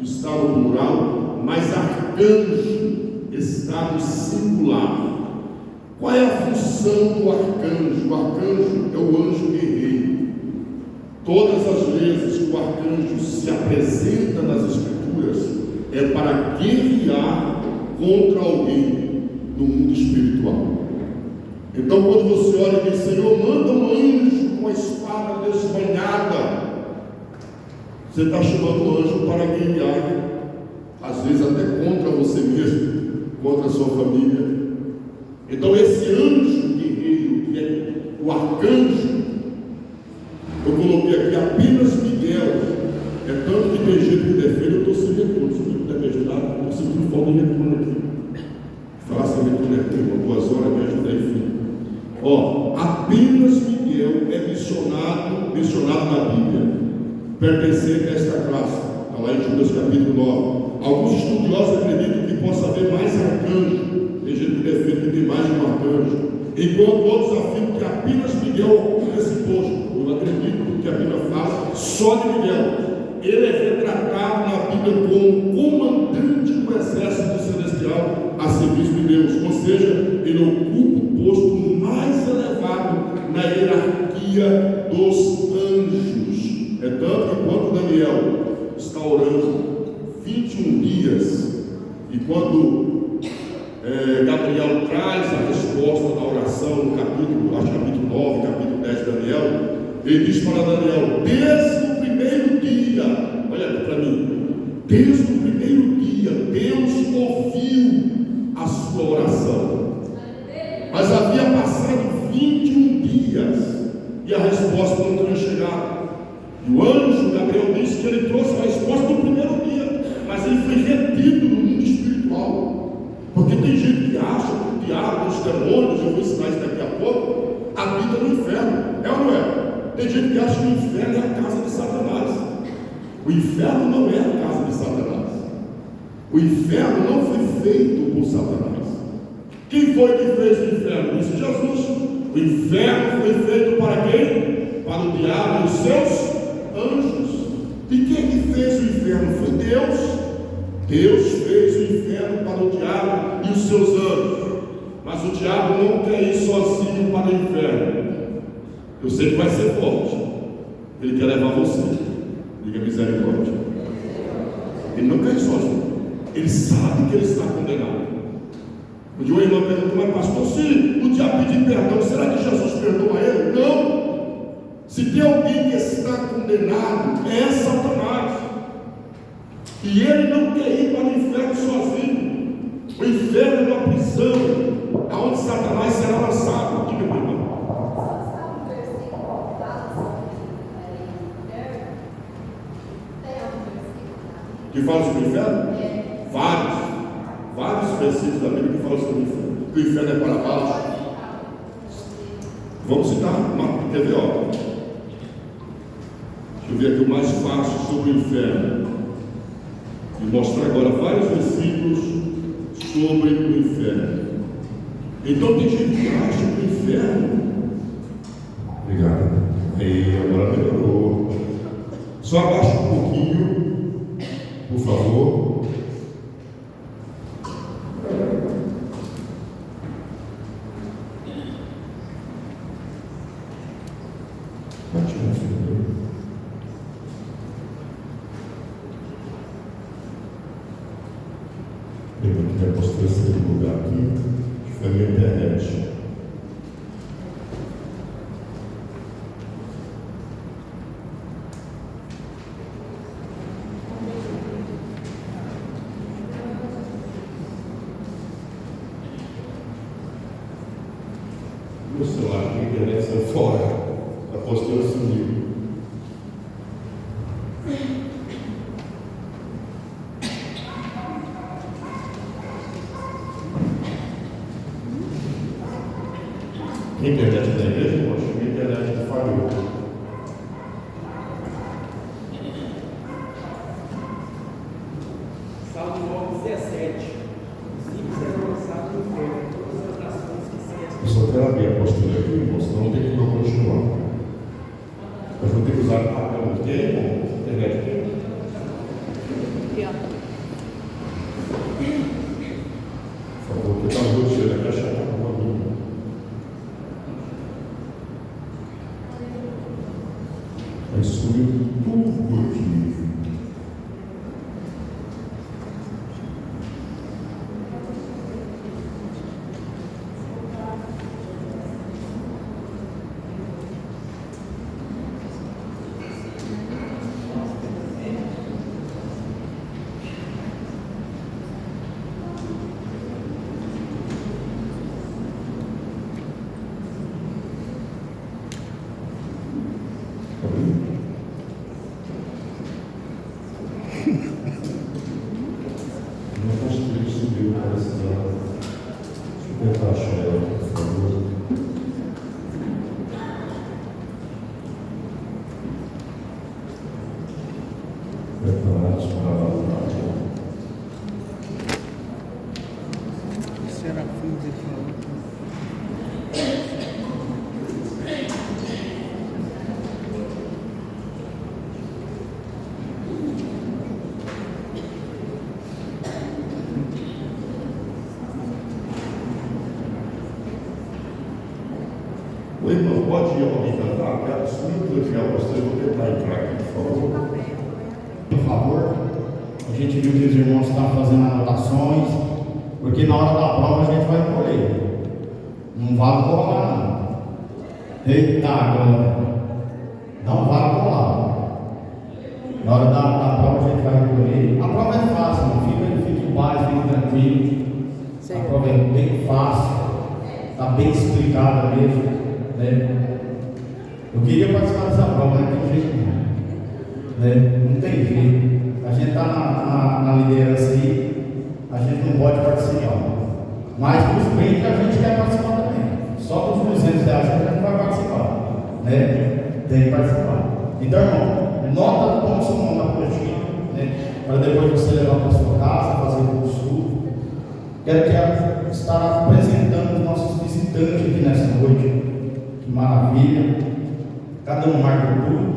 está no plural, mas arcanjo está no singular. Qual é a função do arcanjo? O arcanjo é o anjo guerreiro. Todas as vezes que o arcanjo se apresenta nas Escrituras é para guerrear contra alguém no mundo espiritual. Então, quando você olha e diz: Senhor, manda um anjo com a espada desbanhada, você está chamando o anjo para guerrear, às vezes até contra você mesmo, contra a sua família. Então, esse anjo guerreiro, que é o arcanjo, eu coloquei aqui apenas Miguel. É tanto que tem gente que defende, eu estou sem retorno. Se não puder me ajudar, eu estou sentindo falta de retorno aqui. Faça retorno aqui, uma 2 horas, me ajuda aí, filho. Apenas Miguel é mencionado na Bíblia, pertencente a esta classe. Está lá em Judas capítulo 9. Alguns estudiosos acreditam que possa haver mais arcanjo. Tem gente que defende que tem mais de um arcanjo, enquanto outros afirmam que apenas Miguel ocupa esse posto. Eu acredito que a Bíblia fala só de Miguel. Ele é retratado na Bíblia como comandante do exército celestial a serviço de Deus, ou seja, ele ocupa o posto mais elevado na hierarquia dos anjos. É tanto que quando Daniel está orando 21 dias, e quando Gabriel traz a resposta da oração no capítulo 9, capítulo 10 de Daniel, ele diz para Daniel: desde o primeiro dia, olha aqui para mim, desde o primeiro dia, Deus ouviu a sua oração, mas havia passado 21 dias e a resposta não tinha chegado. E o anjo Gabriel disse que ele trouxe a resposta no primeiro dia, mas ele foi retido no mundo espiritual. Porque tem gente que acha que o diabo, os demônios, eu vou ensinar isso daqui a pouco, habitam no inferno. É ou não é? Tem gente que acha que o inferno é a casa de Satanás. O inferno não é a casa de Satanás. O inferno não foi feito por Satanás. Quem foi que fez o inferno? Disse Jesus. O inferno foi feito para quem? Para o diabo e os seus anjos. E quem que fez o inferno? Foi Deus. Deus fez o inferno para o diabo e os seus anjos. Mas o diabo não quer ir sozinho para o inferno. Eu sei que vai ser forte. Ele quer levar você. Diga misericórdia. Ele não quer ir sozinho. Ele sabe que ele está condenado. Um dia uma irmã perguntou: mas pastor, se o diabo pedir perdão, será que Jesus perdoa ele? Não. Se tem alguém que está condenado, é Satanás. E ele não quer ir para o inferno sozinho. O inferno é uma prisão aonde Satanás será lançado. Diga para mim. Que fala sobre o inferno? Vários versículos da Bíblia que falam sobre o inferno. Que o inferno é para baixo. Vamos citar, quer ver? Deixa eu ver aqui o mais fácil sobre o inferno. E mostrar agora vários versículos sobre o inferno. Então tem gente que acha que o inferno. Obrigado. Aí agora melhorou. Só abaixa um pouquinho, por favor. Eu posso ter esse lugar aqui, que foi a minha internet. Meu celular aqui, a internet saiu fora. A postura sumiu. A internet da igreja, eu acho que a internet falhou. Salmo 17. Os ímpios serão lançados no inferno, todas as nações que se quero abrir a apostila aqui, irmão, senão não tem como eu continuar. Mas vou ter que usar a câmera. Tem, irmão? Internet tem? Aqui, ó. Por favor, que eu vou tirar daqui a chave para uma dúvida. Aí subiu tudo aqui. Não consegui subir para esse lado. Deixa eu tentar achar ela, por favor. Preparados para a batalha. Serafim de Fala. Oi, irmão, pode ir alguém cantar? Quero subir tudo aqui a você, vou tentar entrar aqui, por favor. Por favor, a gente viu que os irmãos estão fazendo anotações, porque na hora da prova a gente vai colher. Não vale colar, não. Eita, agora. Não vale colar. Na hora da prova a gente vai colher. A prova é fácil, não fica em paz, fique tranquilo. A prova é bem fácil, está bem explicada mesmo. Né? Eu queria participar dessa prova, mas não tem jeito não. Né? Não tem jeito. A gente está na liderança aí, a gente não pode participar. Mas os bens a gente quer participar também. Só com os R$200 a gente não vai participar. Né? Tem que participar. Então, irmão, nota como seu nome na apostila, né? Para depois você levar para sua casa, fazer o estudo. Quero estar apresentando os nossos visitantes aqui nessa noite. Que maravilha. Cada um marca tudo.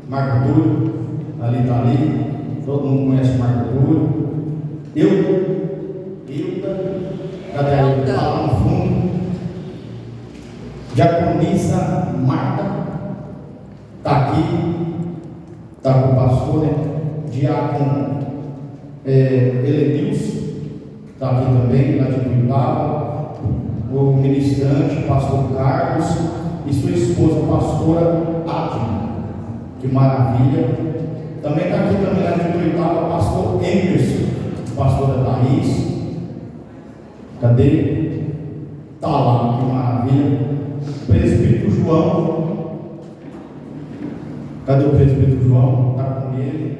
Marco Túlio, ali está ali, todo mundo conhece o Marco Túlio. Ilda, cadê a Ilda? Está lá no fundo. Diaconisa Marta, está aqui, está com o pastor, né? Diácono Elenilson, está aqui também, lá de Tuibaba. O ministrante, pastor Carlos, e sua esposa, pastora Adna. Que maravilha. Também está aqui também lá de Tuibaba, pastor Emerson, pastora Thaís. Cadê? Está lá, que maravilha. Presbítero João. Cadê o presbítero João? Está com ele.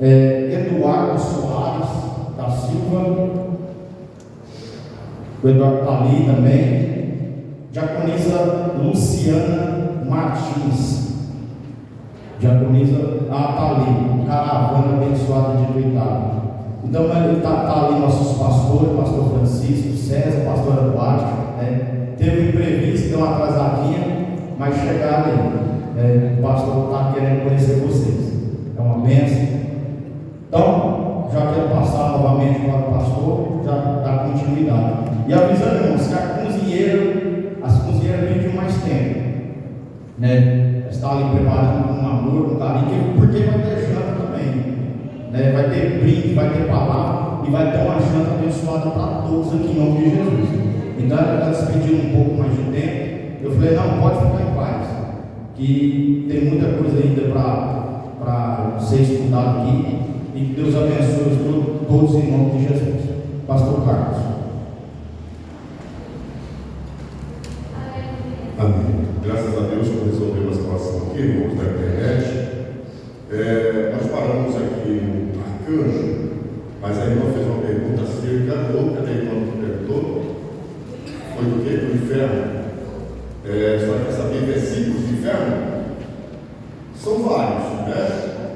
Eduardo Soares da Silva. O Eduardo está ali também. Diaconisa Luciana Martins. Diaconisa, está ali, caravana abençoada de Tuibaba. Então ele está ali nossos pastores, pastor Francisco, César, pastora Duarte, né? Teve um imprevisto, deu uma atrasadinha, mas chegaram aí. O pastor está querendo conhecer vocês. É uma bênção. Então, já quero passar novamente para o pastor, já dá continuidade. E avisando, irmãos, que as cozinheiras pediam mais tempo, né? Está ali preparando um amor, um carinho, porque vai ter janta também, né? Vai ter brinde, vai ter palavra e vai ter uma janta abençoada para todos aqui em nome de Jesus. Então elas pediram um pouco mais de tempo. Eu falei, não, pode ficar em paz, que tem muita coisa ainda para ser estudado aqui, e que Deus abençoe todos em nome de Jesus. Pastor Carlos. Amém. Graças a Deus que resolveu a situação aqui, irmãos da internet. Nós paramos aqui no Arcanjo, mas a irmã fez uma pergunta acerca do que a irmã perguntou. Foi do que? Do inferno. Só quer saber versículos do inferno? São vários, né?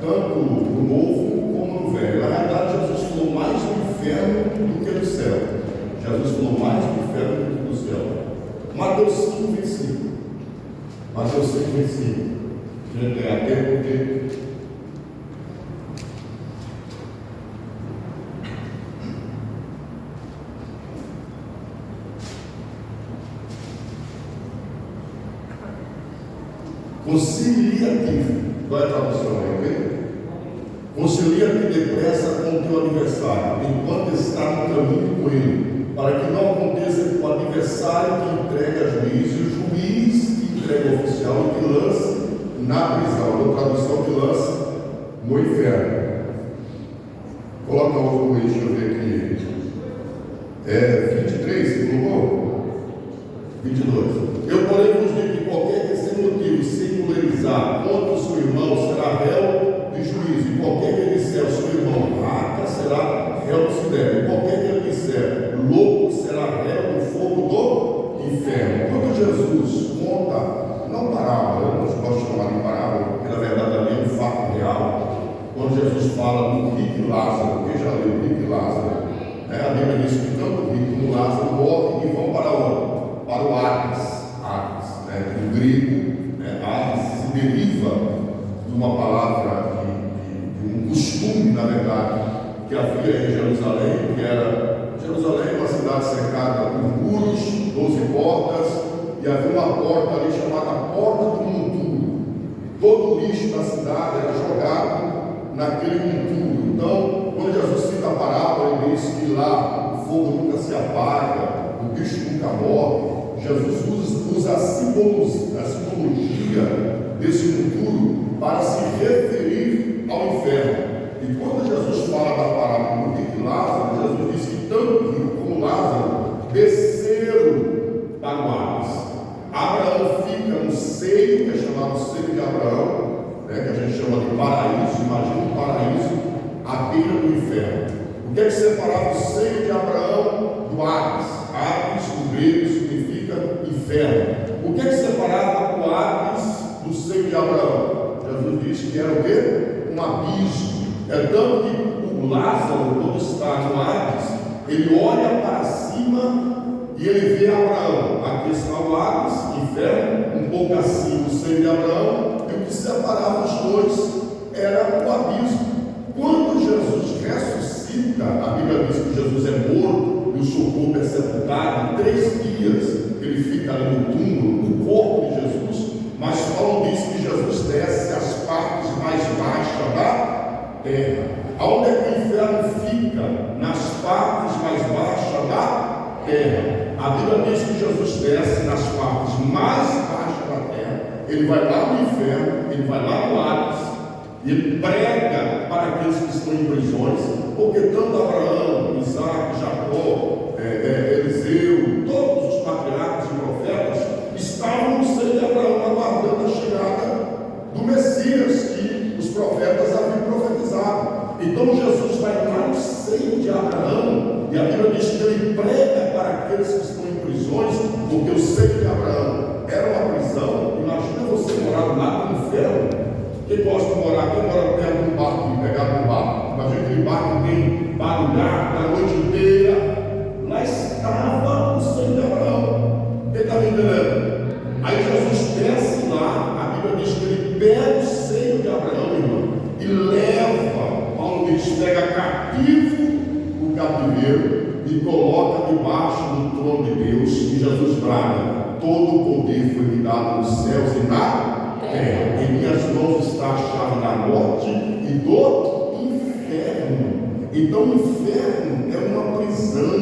Tanto no Novo como no Velho. Na verdade, Jesus falou mais do inferno do que do céu. Jesus falou mais do inferno do que do céu. Mateus 5, 25. Mateus 5, 25. A gente tem até porque. Concilia-te, qual é a tradução aí, ok? Concilia-te depressa com o teu adversário, enquanto está no caminho com ele, para que não aconteça que o adversário te entregue a juiz, e o juiz te entregue ao oficial e te lance na prisão. Outra tradução, te lance no inferno. Coloca o deixa eu ver aqui. 23, você colocou? 22. Eu, porém, vos digo que qualquer que sem motivo singularizar contra o seu irmão será réu de juízo, e qualquer que disser ao seu irmão raca será réu do sinédrio, e qualquer que disser louco será réu do fogo do inferno. Quando Jesus conta, não parábola, eu não gosto de chamar de parábola, porque na verdade ali é um fato real. Quando Jesus fala do rico e Lázaro, quem já leu o rico e Lázaro? A Bíblia diz que tanto o rico como Lázaro morrem e vão para onde? Para o Hades. No grego, Hades se deriva de uma palavra, de um costume, na verdade, que havia em Jerusalém, que era Jerusalém, uma cidade cercada por muros, 12 portas, e havia uma porta ali chamada Porta do Monturo. Todo o lixo da cidade era jogado naquele monturo. Então, quando Jesus cita a parábola, ele diz que lá o fogo nunca se apaga, o bicho nunca morre. Jesus usa a simbologia desse futuro para se referir ao inferno. E quando Jesus fala da parábola do rico e Lázaro, Jesus diz que tanto o rico como Lázaro desceram para o Hades. Abraão fica no seio, que é chamado seio de Abraão, que a gente chama de paraíso. Imagina um paraíso à beira do inferno. O que é que separava o seio de Abraão do Hades? Hades, no grego, significa inferno. O que é que separava o Hades do seio de Abraão? Jesus disse que era o quê? Um abismo. É tanto que o Lázaro, quando está no Hades, ele olha para cima e ele vê Abraão. Aqui está o Hades, inferno, um pouco acima do seio de Abraão, e o que separava os dois era o abismo. Quando Jesus ressuscita, a Bíblia diz que Jesus é morto e o seu corpo é sepultado. 3 dias ele fica ali no túmulo, no corpo de Jesus. Mas Paulo diz que Jesus desce às partes mais baixas da terra. Aonde é que o inferno fica? Nas partes mais baixas da terra. A Bíblia diz que Jesus desce nas partes mais baixas da terra. Ele vai lá no inferno, ele vai lá no Hades. Ele prega para aqueles que estão em prisões, porque tanto Abraão, Isaac, Jacó, Eliseu, todos os patriarcas e profetas estavam no seio de Abraão, aguardando a chegada do Messias que os profetas haviam profetizado. Então Jesus vai lá no seio de Abraão, e a Bíblia diz que ele prega para aqueles que estão em prisões, porque o seio de Abraão era uma prisão. Imagina você morar lá no inferno. Quem gosta de morar, quem mora perto de um barco, pegado num barco, imagina aquele barco que tem barulhar a noite inteira. Lá estava o seio de Abraão. Quem está me entendendo? Aí Jesus desce lá, a Bíblia diz que ele pega o seio de Abraão, irmão, e leva, Paulo diz, pega cativo o cativeiro e coloca debaixo do trono de Deus. E Jesus braga: todo o poder foi me dado nos céus e na terra. Em minhas mãos está a chave da morte e do inferno. Então o inferno é uma prisão.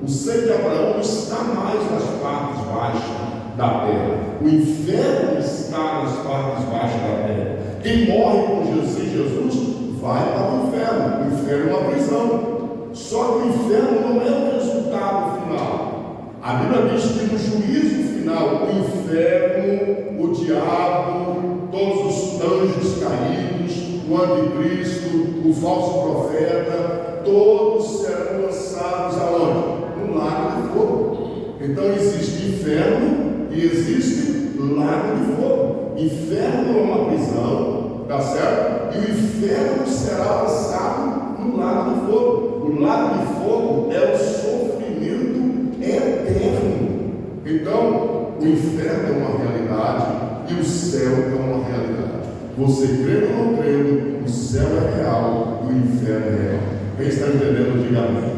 O seio de Abraão não está mais nas partes baixas da terra. O inferno está nas partes baixas da terra. Quem morre com Jesus vai para o inferno. O inferno é uma prisão. Só que o inferno não é o resultado final. A Bíblia diz que no juízo final, o inferno, o diabo, todos os anjos caídos, o anticristo, o falso profeta, todos serão lançados aonde? No lago de fogo. Então existe inferno e existe lago de fogo. Inferno é uma prisão, tá certo? E o inferno será lançado no lago de fogo. O lago de fogo é o sofrimento eterno. Então, o inferno é uma realidade e o céu é uma realidade. Você crendo ou não crendo, o céu é real e o inferno é real. Quem está entendendo, diga amém.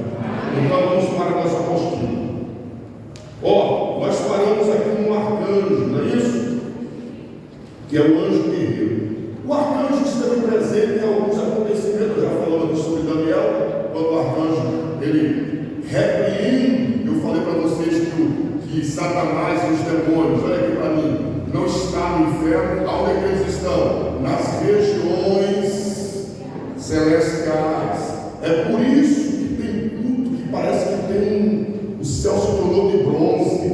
Então vamos para a nossa apostila. Nós paramos aqui no arcanjo, não é isso? Que é o anjo guerreiro. O arcanjo esteve presente em alguns acontecimentos. Já falamos sobre Daniel, quando o arcanjo ele repreende. Eu falei para vocês que Satanás e os demônios, olha aqui para mim, não está no inferno. Onde é que eles estão? Nas regiões celestiais. É por isso que tem culto que parece que tem o céu se tornou de bronze.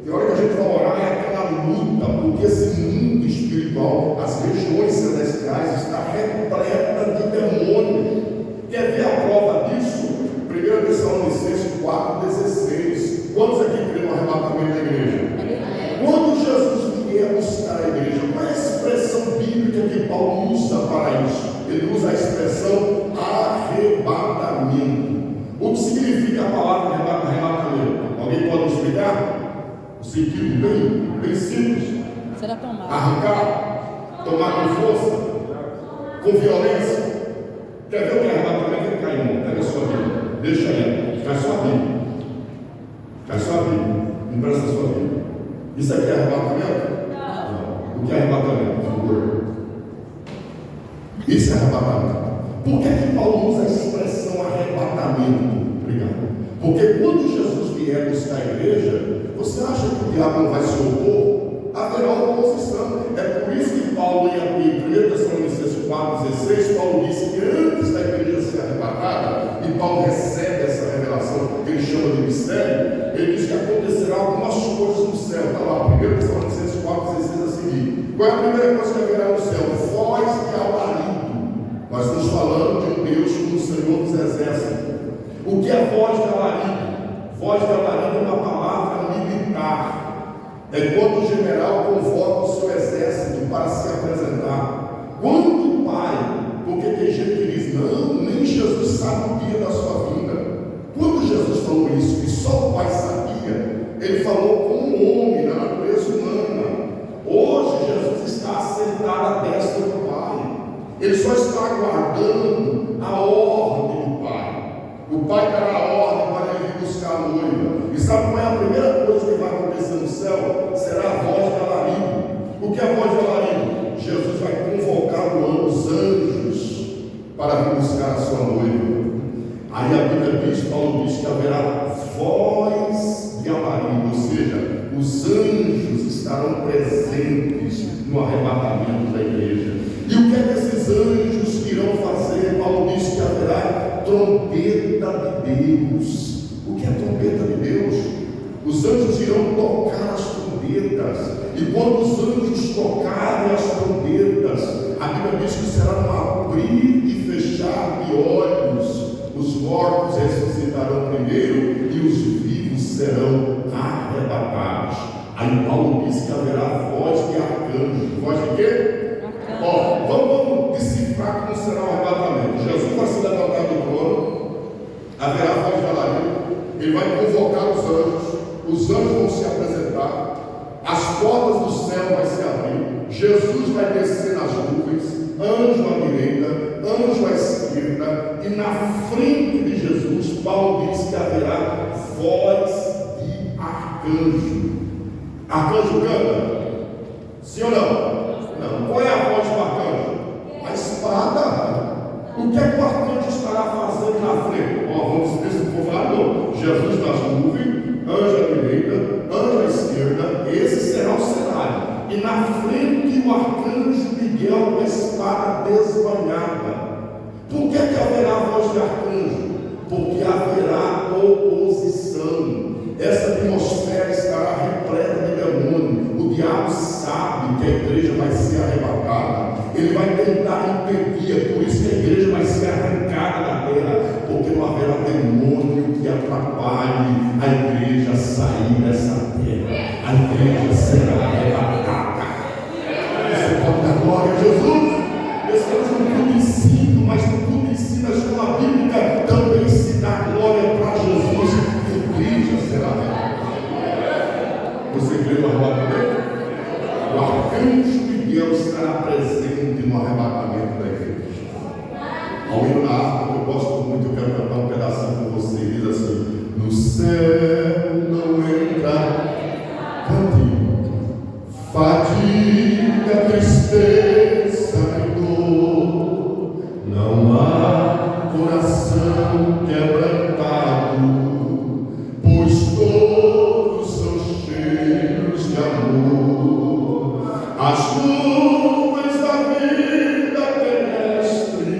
E a hora que a gente vai orar é aquela luta, porque esse mundo espiritual, as regiões celestiais, está repleta de demônios. Quer ver a prova disso? 1 Tessalonicenses 4,16. Quantos aqui creem no arrebatamento da igreja? Quando Jesus vier buscar a igreja, qual é a expressão bíblica que Paulo usa para isso? Ele usa a expressão arrebatamento. O que significa a palavra arrebatamento? Alguém pode me explicar? O sentido bem simples. Será tomado. Arrancar, tomar com força, com violência. Quer ver o que é arrebatamento? Vem cá, irmão, pega a sua Bíblia. Deixa aí, faz sua Bíblia. Faz sua Bíblia. Empresta a sua Bíblia. Isso aqui é arrebatamento? Não. O que é arrebatamento? Isso é arrebatamento. Por que Paulo usa a expressão arrebatamento? Obrigado. Porque quando Jesus vier buscar a igreja, você acha que o diabo não vai se opor? Haverá oposição. É por isso que Paulo, em 1 Tessalonicenses 4,16, Paulo disse que antes da igreja ser arrebatada, e Paulo recebe essa revelação que ele chama de mistério, ele diz que acontecerá algumas coisas no céu. Está lá, 1 Tessalonicenses 4,16 a seguir. Qual é a primeira coisa que haverá no céu? Voz de alarido. Nós estamos falando de um Deus como o Senhor dos Exércitos. O que é voz de alarido? Voz de alarido é uma palavra militar. É quando o general convoca o seu exército para se apresentar. Quando o pai, porque tem gente que diz, não, nem Jesus sabe o dia da sua vinda. Quando Jesus falou isso, que só o pai sabia, ele falou como um homem na natureza humana. Hoje Jesus está assentado à destra do Pai. Ele só está aguardando a ordem do Pai. O Pai dará a ordem para ele vir buscar a noiva. E sabe qual é a primeira coisa que vai acontecer no céu? Será a voz de alarido. O que é a voz de alarido? Jesus vai convocar os anjos para vir buscar a sua noiva. Aí a Bíblia diz, Paulo diz que haverá voz de alarido, ou seja, os anjos estarão presentes no arrebatamento da igreja. E o que é que esses anjos irão fazer? Paulo diz que haverá trombeta de Deus. O que é trombeta de Deus? Os anjos irão tocar as trombetas. E quando os anjos tocarem as trombetas, a Bíblia diz que será um abrir e fechar de olhos. Os mortos ressuscitarão primeiro e os vivos serão arrebatados. Aí Paulo diz que haverá voz de arcanjo. Voz de quê? Vamos decifrar como será o arrebatamento. Jesus vai se levantar do trono, haverá voz de alarido, ele vai convocar os anjos vão se apresentar, as portas do céu vão se abrir, Jesus vai descer nas nuvens, anjo à direita, anjo à esquerda, e na frente de Jesus, Paulo diz que haverá voz de arcanjo. Arcanjo canta? Sim ou não? Não. Qual é a voz do arcanjo? A espada. O que é que o arcanjo estará fazendo na frente? Vamos ver se for falando. Jesus nas nuvens, anjo à direita, anjo à esquerda. Esse será o cenário. E na frente o arcanjo Miguel com a espada desbanhada. Por que haverá a voz de arcanjo? Porque haverá oposição. Essa atmosfera estará repleta de demônio. O diabo sabe que a igreja vai ser arrebatada. Ele vai tentar impedir. É por isso que a igreja vai ser arrancada da terra. Porque não haverá demônio que atrapalhe a igreja a sair dessa terra. A igreja será arrebatada. Você pode dar glória a Jesus? Estamos no culto ensino, mas no culto ensino a escola bíblica também se dá glória para Jesus. A igreja será arrebatada. arcanjo Miguel estará presente no arrebatamento da igreja. Ao hino na harpa, que eu gosto muito, eu quero cantar um pedacinho com você, diz assim: no céu não entra, cante, fadiga, tristeza e dor, não há coração quebrantado, pois todos são cheios de amor. As nuvens da vida terrestre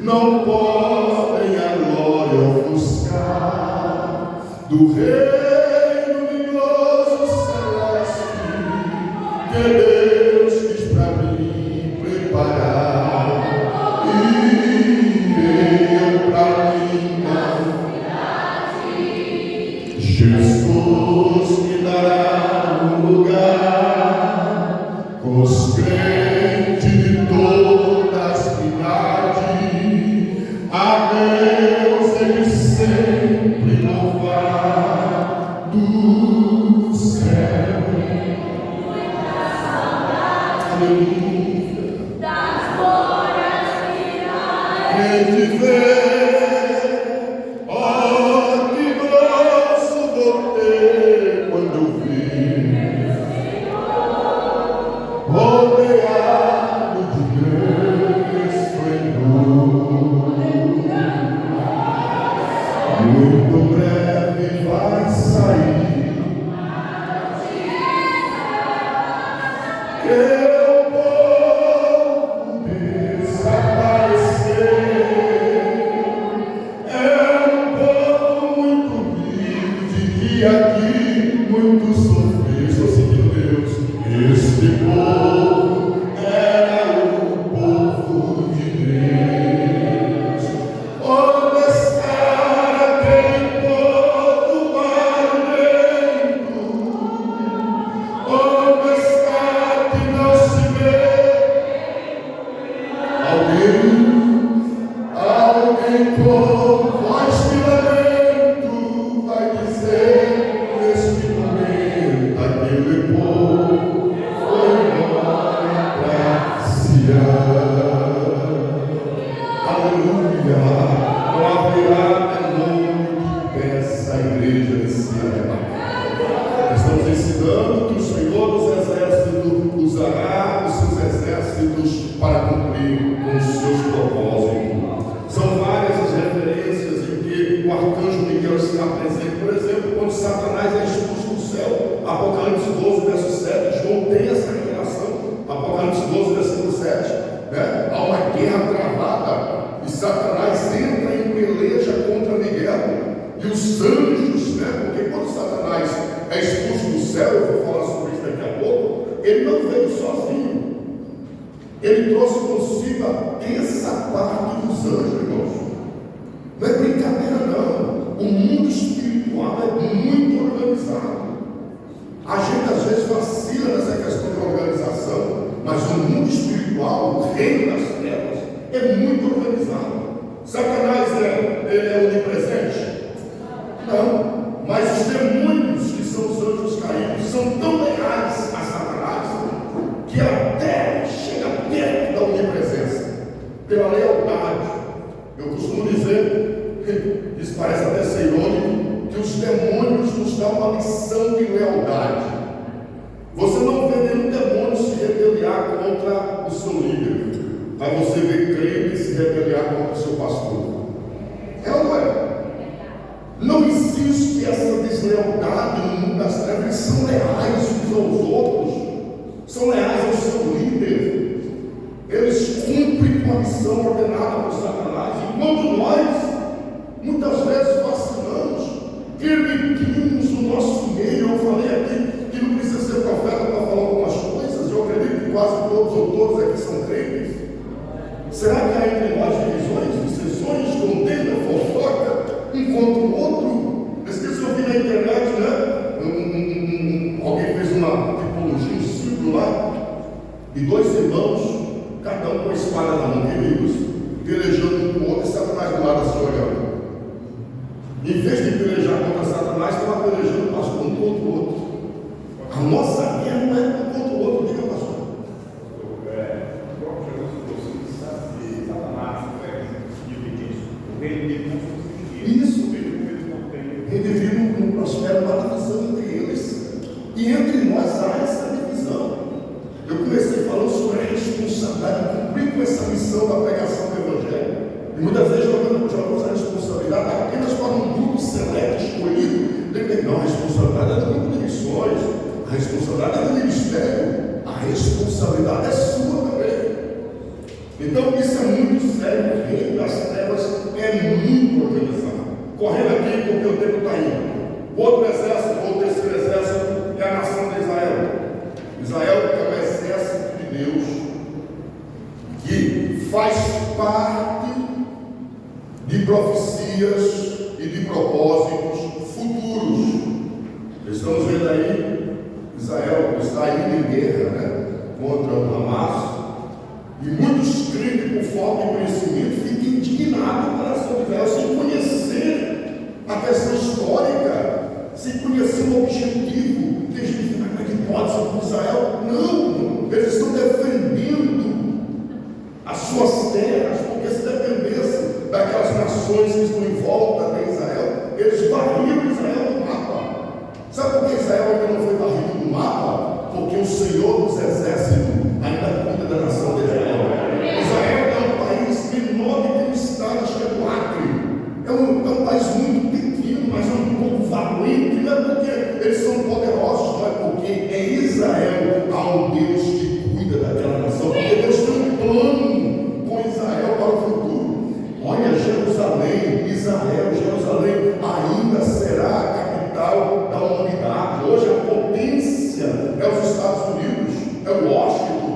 não podem a glória ofuscar do reino glorioso celeste que Deus quis para mim preparar. Irei para minha cidade, Jesus me dará um lugar com os crentes de todas as idades. A Deus ele sempre louvar do céu. Aleluia. Das glórias virá. Quem vê, ó, que grosso vou ter quando eu vir rodeado de grande esplendor. Muito breve vai sair eu vou desaparecer. É um povo muito humilde que aqui muito sofreu. Estou sentindo Deus. Este povo era o povo de Deus. Onde está aquele povo barulhento? Onde está que não se vê? Alguém com voz de lamento vai dizer neste momento: aquele povo foi embora para Sião. Aleluia! Não haverá demônio que peça a igreja de se arrebatar. Estamos ensinando que o Senhor dos Exércitos usará os seus exércitos para cumprir com os seus propósitos. São várias as referências em que o arcanjo Miguel está presente. Por exemplo, quando Satanás é expulso do céu, Apocalipse 12, verso 7, João tem essa revelação. Apocalipse 12, versículo 7. Há uma guerra travada e Satanás entra em peleja contra Miguel. E os anjos, porque quando Satanás é expulso do céu, eu vou falar sobre isso daqui a pouco, ele não veio sozinho. Ele trouxe consigo a terça parte dos anjos, irmãos. Não é brincadeira, não. O mundo espiritual é muito organizado. A gente às vezes vacila nessa questão de organização, mas o mundo espiritual, o reino das trevas, é muito organizado. Satanás ele é onipresente? Não, mas os demônios que são os anjos caídos são tão leais a Satanás que até chega perto da onipresença pela lealdade. Eu costumo dizer, isso parece até ser irônico, que os demônios nos dão uma lição de lealdade. Você não vê nenhum demônio se rebeliar contra o seu líder, mas você vê crente se rebeliar contra o seu pastor. É ou não é? Não existe essa deslealdade no mundo das trevas. Eles são leais uns aos outros, são leais ao seu líder. Eles cumprem com a missão ordenada por Satanás, enquanto nós muitas vezes vacilamos, permitimos no nosso meio. Eu falei aqui que não precisa ser profeta para falar algumas coisas. Eu acredito que quase todos ou todos aqui são crentes. Será que há entre nós divisões, dissensões, contenda, fofoca, um contra o outro? Esqueci, eu vi na internet, alguém fez uma tipologia, um círculo lá, e dois irmãos, cada um com a espada na mão, queridos, pelejando um com o outro, e Satanás do lado assim olhando. Em vez de pelejar contra Satanás, estava pelejando, pastor, um contra o outro. A nossa guerra não é um contra o outro, diga, pastor. responsabilidade é sua também. Então isso é muito sério. O reino das trevas é muito organizado. Correndo aqui porque o tempo está indo. Outro exército, ou terceiro exército, é a nação de Israel. Israel é o exército de Deus que faz parte de profecias e de propósitos futuros. Estamos vendo aí, Israel está indo em guerra, né, contra o Hamas, e muitos crentes, por falta de conhecimento, ficam indignados com a nação de Israel, sem conhecer a questão histórica, sem conhecer o objetivo. Tem gente que diz, mas que pode ser com Israel? Não, eles estão defendendo as suas terras, porque se dependesse daquelas nações que estão em volta de Israel, eles varriam Israel do mapa. Sabe por que Israel ainda não foi varrido do mapa? Porque o Senhor dos Exércitos ainda cuida da nação de Israel. Israel é um país menor do que o estado, acho que é do Acre. É um país muito pequeno, mas é um povo valente. Não é porque eles são poderosos, não é porque é Israel há um Deus que cuida daquela nação. Porque Deus tem um plano com Israel para o futuro. Olha, Jerusalém, Jerusalém ainda será a capital da humanidade. Hoje a potência é os Estados Unidos, é o Washington.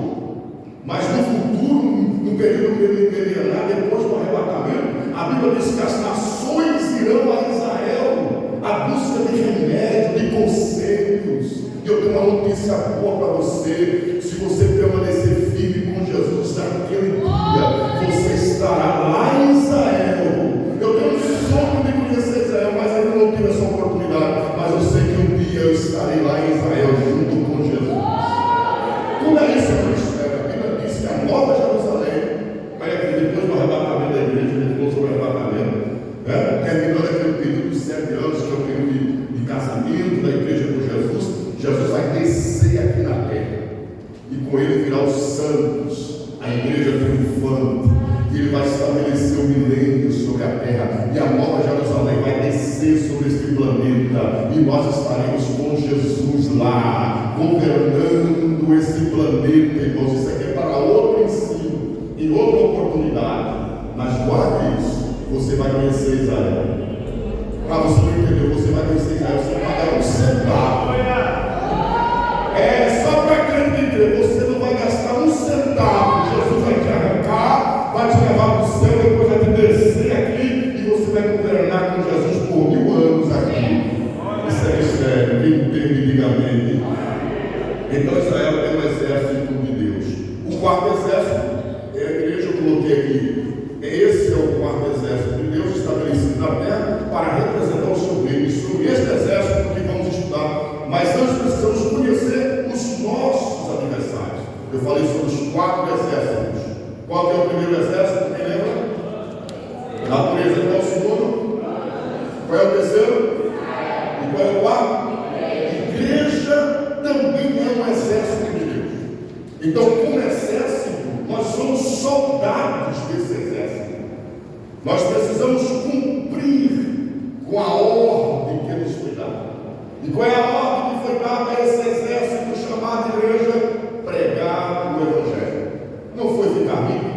Mas no futuro, no período milenar, depois do arrebatamento, a Bíblia diz que as nações irão a Israel à busca de remédio, de conselhos. E eu tenho uma notícia boa para você: se você permanecer firme com Jesus naquele dia, você estará lá em Israel. Eu tenho um sonho de conhecer Israel, mas ainda não tive essa oportunidade. Mas eu sei que um dia eu estarei lá em Israel junto com Jesus. Tudo é isso, a Bíblia diz que a Nova Jerusalém, olha aqui, depois do arrebatamento da igreja, ele falou sobre o arrebatamento, né? Terminando aquele período de 7 anos, que é o período de casamento da igreja com Jesus, Jesus vai descer aqui na terra, e com ele virá os santos, a igreja triunfante, e ele vai estabelecer o milênio sobre a terra, e a Nova Jerusalém vai descer sobre este planeta, e nós estaremos com Jesus lá, governando esse planeta, irmãos. Isso aqui é para outro ensino, em outra oportunidade, mas guarde isso, você vai conhecer Israel. Para você não entender, você vai conhecer Israel sem pagar um centavo. É só para quem crê, você não vai gastar um centavo. Jesus vai te arrancar, vai te levar para o céu, depois vai te descer aqui e você vai governar com Jesus por 1000 anos aqui. Isso é mistério, quem entende, diga amém. Então Israel é um exército de Deus. O quarto exército é a igreja, eu coloquei aqui. Esse é o quarto exército de Deus estabelecido na terra para representar o seu reino. E sobre este exército que vamos estudar. Mas antes precisamos conhecer os nossos adversários. Eu falei sobre os 4 exércitos. Qual é o primeiro exército? Quem lembra? Natureza. Qual é o segundo? Qual é o terceiro? E qual é o quarto? Igreja também é um exército de Deus. Então, como exército, nós somos soldados desse exército. Nós precisamos cumprir com a ordem que nos foi dada. E qual é a ordem que foi dada a esse exército chamado igreja? Pregar o Evangelho. Não foi ficar rico,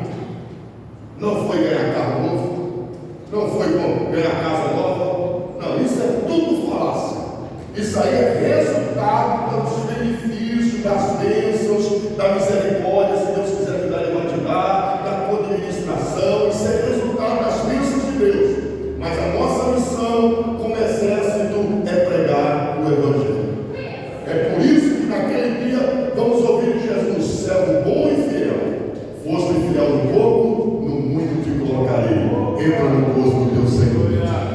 não foi ganhar carro novo, não foi ganhar casa nova. Não, isso é tudo falácia. Isso aí é resultado dos benefícios, das bênçãos, da misericórdia. Se Deus quiser te dar, Ele vai te dar, da tua administração. Isso é resultado das bênçãos de Deus. Mas a nossa missão como exército é pregar o Evangelho. É por isso que naquele dia vamos ouvir Jesus: servo bom e fiel. Foste fiel no pouco, no muito te colocarei. Entra no gozo do teu Senhor.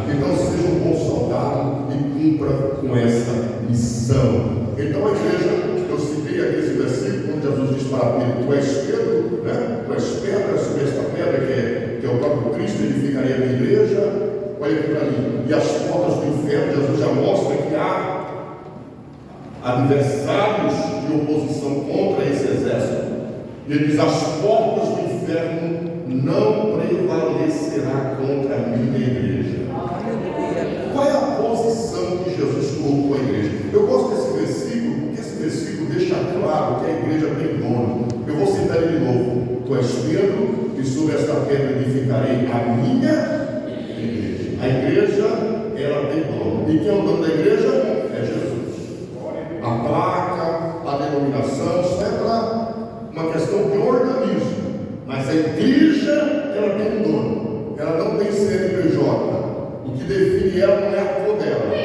Então seja um bom soldado e cumpra com essa missão. Então a igreja, eu citei aqui esse versículo, onde Jesus diz para Pedro: tu és Pedro, né? Tu és pedra, sobre esta pedra que é o próprio Cristo, edificaria a minha igreja. Olha aqui para mim. E as portas do inferno, Jesus já mostra que há adversários de oposição contra esse exército. E ele diz: as portas do inferno não prevalecerá contra a minha igreja. Qual é a posição que Jesus colocou à igreja? Eu gosto desse versículo, porque esse versículo deixa claro que a igreja tem dono. Tu és Pedro, e sobre esta pedra edificarei a minha igreja. A igreja, ela tem dono. E quem é o dono da igreja? É Jesus. A placa, a denominação, isso é para uma questão de organismo. Mas a igreja, ela tem um dono. Ela não tem CNPJ. O que define ela não é a cor dela.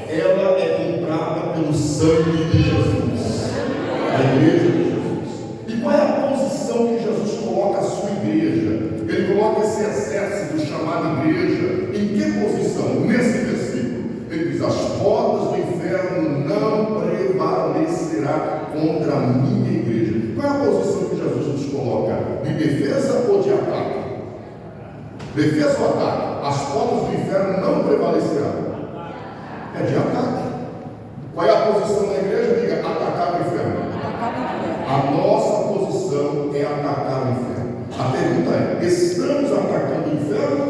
Ela é comprada pelo sangue de Jesus. A igreja de Jesus. E qual é a posição que Jesus coloca a sua igreja? Ele coloca esse exército chamado igreja em que posição? Nesse versículo. Ele diz: as portas do inferno não prevalecerá contra a minha igreja. Qual é a posição que Jesus nos coloca? De defesa ou de ataque? Defesa ou ataque? As portas do inferno não prevalecerão. É de ataque. Qual é a posição da igreja? Diga: atacar o inferno. A nossa posição é atacar o inferno. A pergunta é: estamos atacando o inferno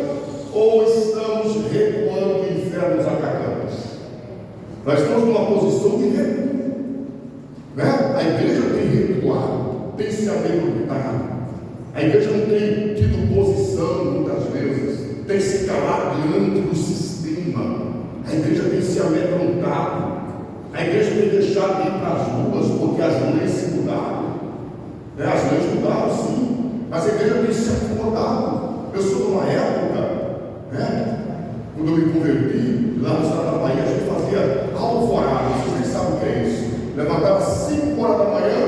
ou estamos recuando o inferno nos atacando? Nós estamos numa posição de recuo, né? A igreja tem recuado, tem se amedrontado. A igreja não tem tido posição muitas vezes, tem se calado diante do sistema. A igreja tem se amedrontado. A igreja tem deixado de ir para as ruas porque as leis se mudaram. As leis mudaram, sim, mas a igreja tem se acomodado. Eu sou de uma época, quando eu me converti, lá no estado da Bahia, a gente fazia alvorada. Vocês nem sabem o que é isso. Levantava 5 horas da manhã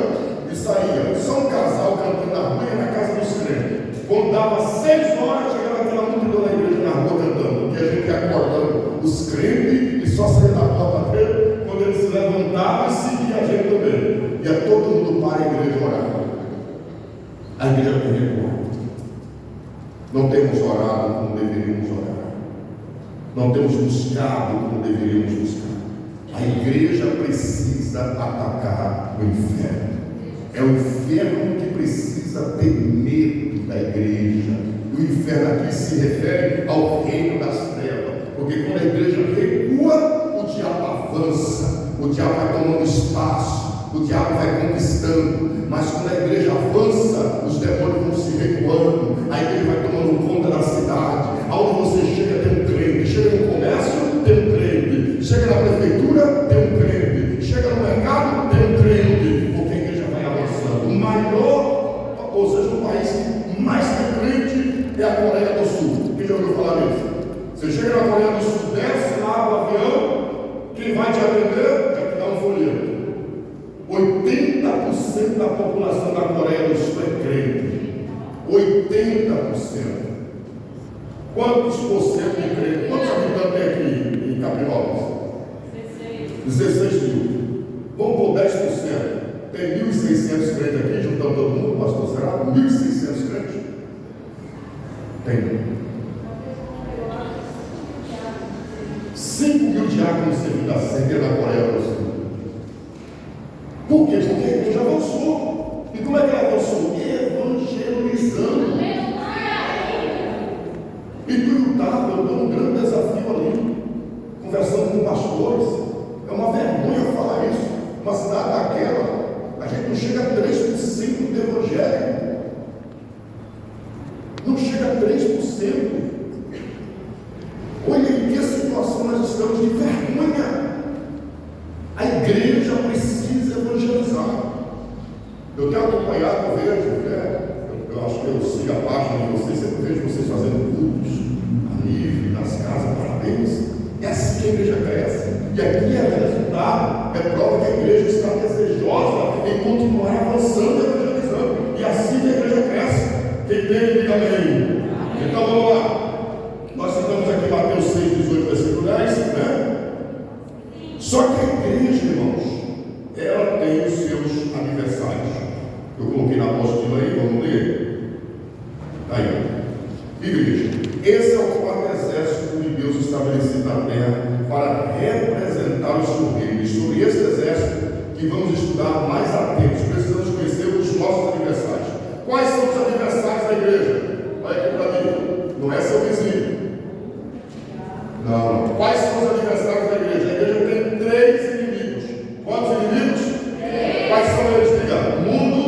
e saía. Só um casal cantando na rua na casa dos crentes. Quando dava 6 horas, chegava aquela multidão na igreja na rua cantando, porque a gente ia acordando os crentes e só saía da porta dele quando ele se levantava e seguia a gente também. Ia todo mundo para a igreja orar. A igreja tem recuado. Não temos orado como deveríamos orar. Não temos buscado como deveríamos buscar. A igreja precisa atacar o inferno. É o inferno que precisa ter medo da igreja. O inferno aqui se refere ao reino das trevas. Porque quando a igreja recua, o diabo avança. O diabo vai tomando espaço. O diabo vai conquistando. Mas quando a igreja avança, os demônios vão se recuando. A igreja vai tomando conta da cidade. Aonde você chega, tem um crente. Chega no comércio, tem um crente. Chega na prefeitura, tem um crente. Chega no mercado, tem um crente. Porque a igreja vai avançando. O maior, ou seja, o país que mais tem crente é a Coreia do Sul. Quem já ouviu falar nisso? Você chega na Coreia do Sul, desce lá do avião, quem vai te atender vai te dar um folheto. 80% da população da Coreia do Sul é crente. 80%. Quantos por cento de crente? Quantos habitantes tem aqui em Capinópolis? 16 mil. Vamos por 10%. Tem 1.600 crentes aqui, juntando todo mundo, pastor. Será 1.600 crentes? Tem. 5 mil diáconos servindo a ceia na Coreia do Sul. Por quê? Porque a igreja avançou. E como é que ela avançou? Evangelizando. E tu e o Tado, eu dou um grande desafio ali, conversando com pastores. É uma vergonha falar isso. Uma cidade daquela, a gente não chega a 3% do evangelho. Não chega a 3%. Olha em que situação nós estamos, de vergonha. A igreja precisa evangelizar. Eu tenho acompanhado, eu vejo, eu acho que eu sigo a página de vocês, sempre vejo vocês fazendo cultos a nível, nas casas, parabéns. É assim que a igreja cresce. E aqui é resultado, é prova que a igreja está desejosa em continuar avançando e evangelizando. E assim que a igreja cresce. Quem tem, diga amém. Então vamos lá. Nós citamos aqui Mateus 6, 18, versículo 10, né? Só que a igreja, irmãos, ela tem os seus aniversários. Eu coloquei na apostila aí, vamos ler? Está aí. Igreja, esse é o quarto exército de Deus estabelecido na terra para representar o seu reino. E sobre esse exército que vamos estudar mais atentos, precisamos conhecer os nossos aniversários. Quais são os aniversários da igreja? Olha aqui para mim. Não é seu vizinho. Não. Quais são os aniversários da igreja? A igreja tem 3 inimigos. Quantos inimigos? 3. Quais são eles? Diga. Mundo.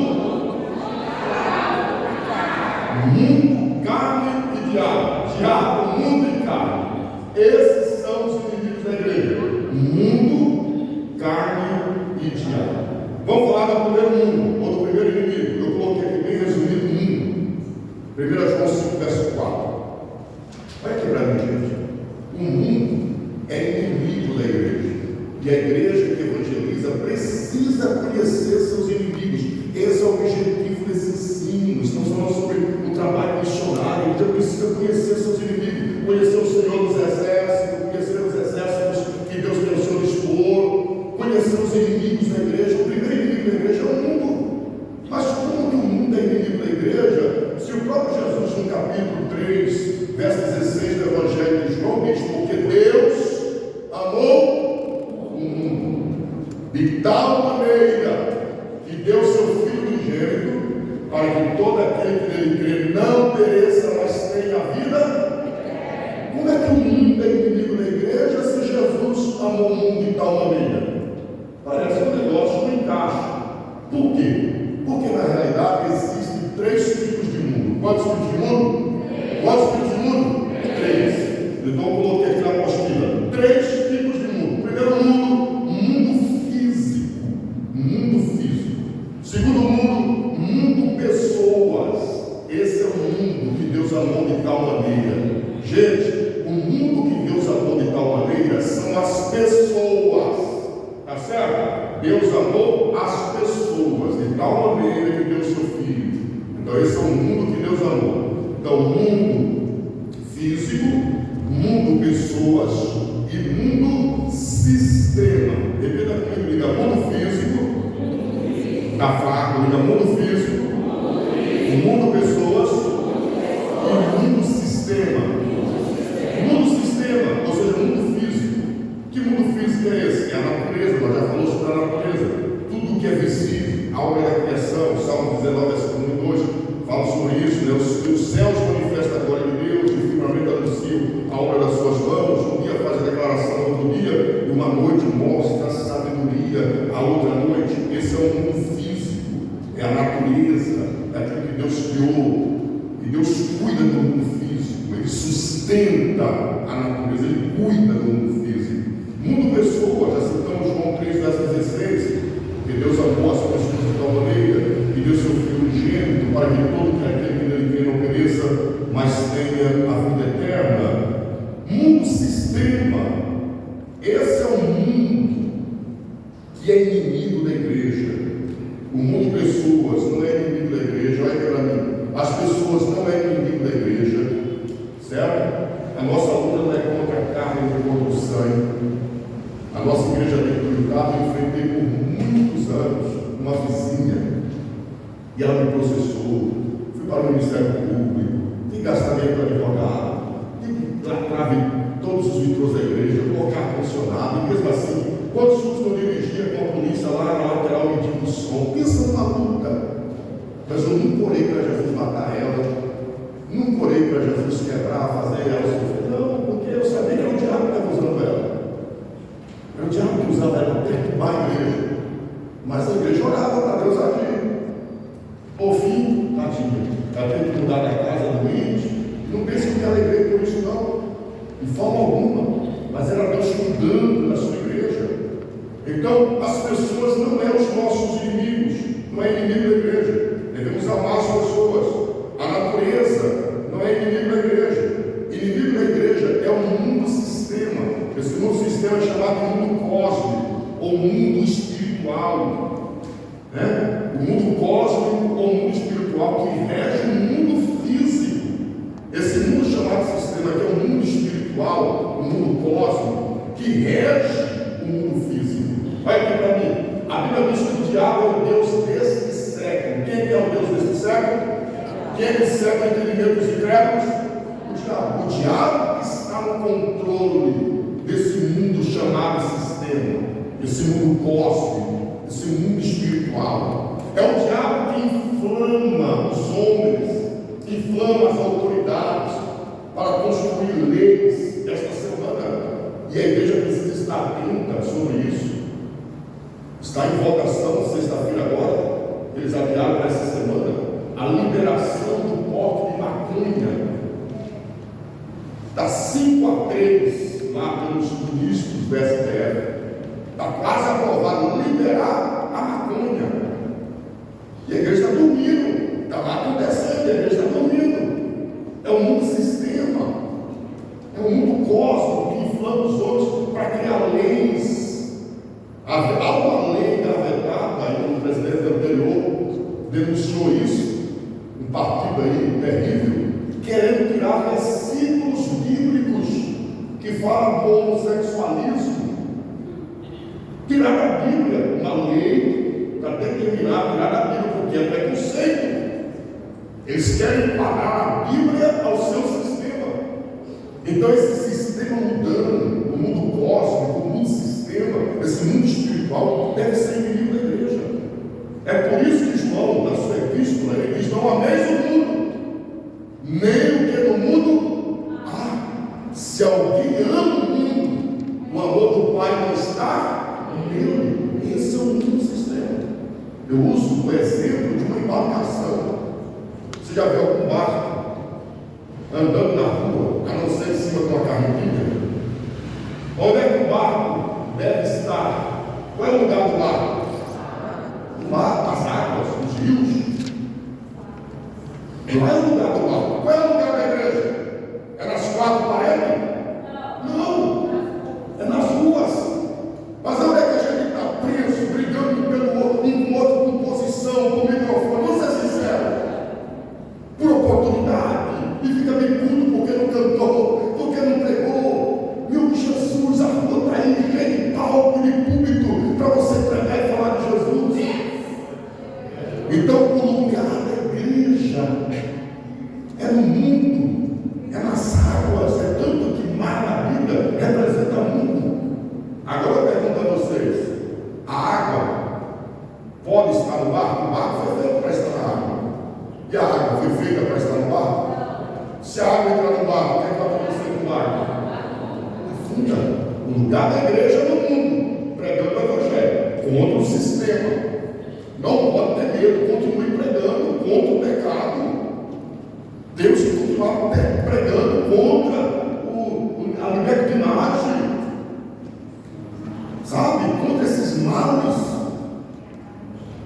igreja precisa conhecer seus inimigos, conhecer o Senhor dos Exércitos, conhecer os exércitos que Deus pensou dispor, conhecer os inimigos da igreja. O primeiro inimigo da igreja é o mundo. Mas como que o mundo é inimigo da igreja? Se o próprio Jesus, no capítulo 3, verso 16 do Evangelho de João, diz: porque Deus amou o mundo de tal maneira que deu seu Filho unigênito, para que todo aquele que nele crê não pereça, mas tenha a vida. Como é que o mundo é inimigo da igreja se Jesus amou o mundo de tal maneira? Parece que o negócio não encaixa. Por quê? Porque na realidade existem 3 tipos de mundo. Quantos tipos de mundo? Quantos tipos de mundo? 3. Então eu coloquei aqui na apostila: 3 tipos de mundo. Primeiro mundo, mundo físico. Mundo físico. Segundo mundo, mundo pessoas. Esse é o mundo que Deus amou de tal maneira. Gente, o mundo que Deus amou de tal maneira são as pessoas. Tá certo? Deus amou as pessoas de tal maneira que deu seu Filho. Então esse é o mundo que Deus amou. Então mundo físico, mundo pessoas e mundo sistema. Repita comigo, diga mundo físico. Está fraco, diga mundo físico, mundo pessoas e mundo sistema. Mundo sistema, ou seja, mundo físico. Que mundo físico é esse? É a natureza. Nós já falamos sobre a natureza. Tudo que é visível, a obra da criação, Salmo 19, versículo 1 e 2, fala sobre isso, né? Os céus manifestam a glória de Deus, o firmamento anuncia a obra das suas mãos, um dia faz a declaração, outro dia, e uma noite mostra a sabedoria, a outra noite. Esse é o mundo físico, é a natureza, é aquilo que Deus criou, e Deus cuida do mundo físico, Ele sustenta a natureza, Ele cuida do mundo físico. Mundo pessoa, já citamos João 3, verso 16, que Deus amou as pessoas de tal maneira, que deu seu Filho unigênito, para que todo aquele que nele crê não pereça, mas tenha a vida eterna. Mundo sistema, esse é o mundo que é inimigo da igreja. O mundo pessoas não é inimigo da igreja. Olha aqui para mim, as pessoas não é inimigo da igreja, certo? A nossa luta não é contra a carne nem contra o sangue. A nossa igreja tem lutado. Eu enfrentei por muitos anos uma vizinha e ela me processou. Fui para o Ministério Público, tem que gastar dinheiro para advogado, tem que travar todos os vitros da igreja, colocar ar-condicionado, e mesmo assim, quantos sustos eu dirigia com a polícia lá na lateral medindo o som? Pensa numa luta. Mas eu nunca orei para Jesus matar ela, nunca orei para Jesus quebrar, fazer ela sofrer. Não, porque eu sabia que era o diabo que estava usando ela. Era o diabo que usava ela para perturbar a igreja. Mas a igreja orava para Deus agir. Por fim, tadinha, ela teve que mudar da casa doente. Não pense que ela alegrei por isso, não, de forma alguma. Mas era Deus cuidando da sua igreja. Então, as pessoas não são os nossos inimigos, não é inimigo da igreja. Devemos amar as pessoas. A natureza não é inimigo da igreja. Inimigo da igreja é o mundo sistema. Esse mundo sistema é chamado mundo cósmico ou mundo espiritual, né? O mundo cósmico ou mundo espiritual que rege o mundo físico. Esse mundo chamado sistema, que é o mundo espiritual, o mundo cósmico, que rege o mundo físico. Olha aqui para mim. A Bíblia diz que o diabo é o Deus deste século. Quem é o Deus deste século? Quem é que segue o entendimento dos incrédulos? O diabo. O diabo está no controle desse mundo chamado sistema, esse mundo cósmico, esse mundo espiritual. É o diabo que inflama os homens, inflama as autoridades para construir leis esta semana. E a igreja precisa estar atenta sobre isso. Está em votação, sexta-feira agora, eles adiaram para essa semana, a liberação do porte de maconha. Está 5-3 lá pelos ministros do STF. Está quase aprovado liberar a maconha. E a igreja está dormindo. Está lá acontecendo, a igreja está dormindo. É um mundo sistema. É um mundo cósmico que inflama os outros para criar leis. Há uma lei gavetada, aí o presidente anterior denunciou isso, um partido aí terrível, querendo tirar versículos bíblicos que falam do homossexualismo, tirar da Bíblia uma lei para determinar, tirar da Bíblia, porque é preconceito. Eles querem enquadrar a Bíblia ao seu sistema. Então esse sistema mundano, o mundo cósmico, o mundo sistema, esse mundo espiritual deve ser inimigo da igreja. É por isso que João, na sua epístola, ele diz: não ameis o mundo, nem o que no mundo há. Se alguém ama o mundo, o amor do Pai não está nele. Esse é o mundo sistema. Eu uso o exemplo de uma embarcação. Você já viu algum barco andando na rua, a não ser em cima de uma carretilha? Onde é que o barco deve estar? Qual é o lugar do barco? O mar, as águas, os rios. Não é o lugar do barco. Qual é o lugar da igreja? É nas quatro paredes? Não. É nas ruas. Mas onde é que a gente está preso, brigando pelo outro, um com o outro, com posição, com microfone? Vamos ser sinceros. Por oportunidade. E fica bem puto porque não cantou, porque não pregou. Meu Jesus, a rua está aí, cheia de palco, de púlpito, para você pregar e falar de Jesus. Então, o lugar da igreja é no mundo, é nas águas, é tanto que mar na Bíblia representa mundo. Agora eu pergunto a vocês: a água pode estar no barco? O barco foi feito para estar na água. E a água foi feita para estar no barco? Se a água entrar no barco, o que é que vai acontecer com o barco? Afunda. O lugar da igreja é no mundo, pregando o evangelho, contra o sistema. Não pode ter medo, continue pregando contra o pecado. Temos que continuar pregando contra a libertinagem, sabe? Contra esses males.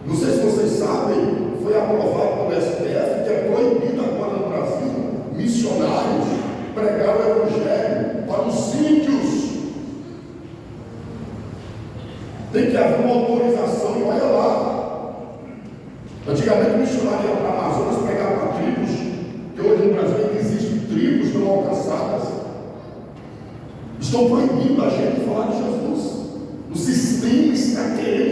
Não sei se vocês sabem, foi aprovado pelo STF que é proibido agora no Brasil missionários pregar o evangelho para os sítios. Tem que haver uma autorização e olha lá. Antigamente o missionário ia para a Amazonas pregar para tribos, que hoje no Brasil existem tribos não alcançadas. Estão proibindo a gente falar de Jesus. O sistema está querendo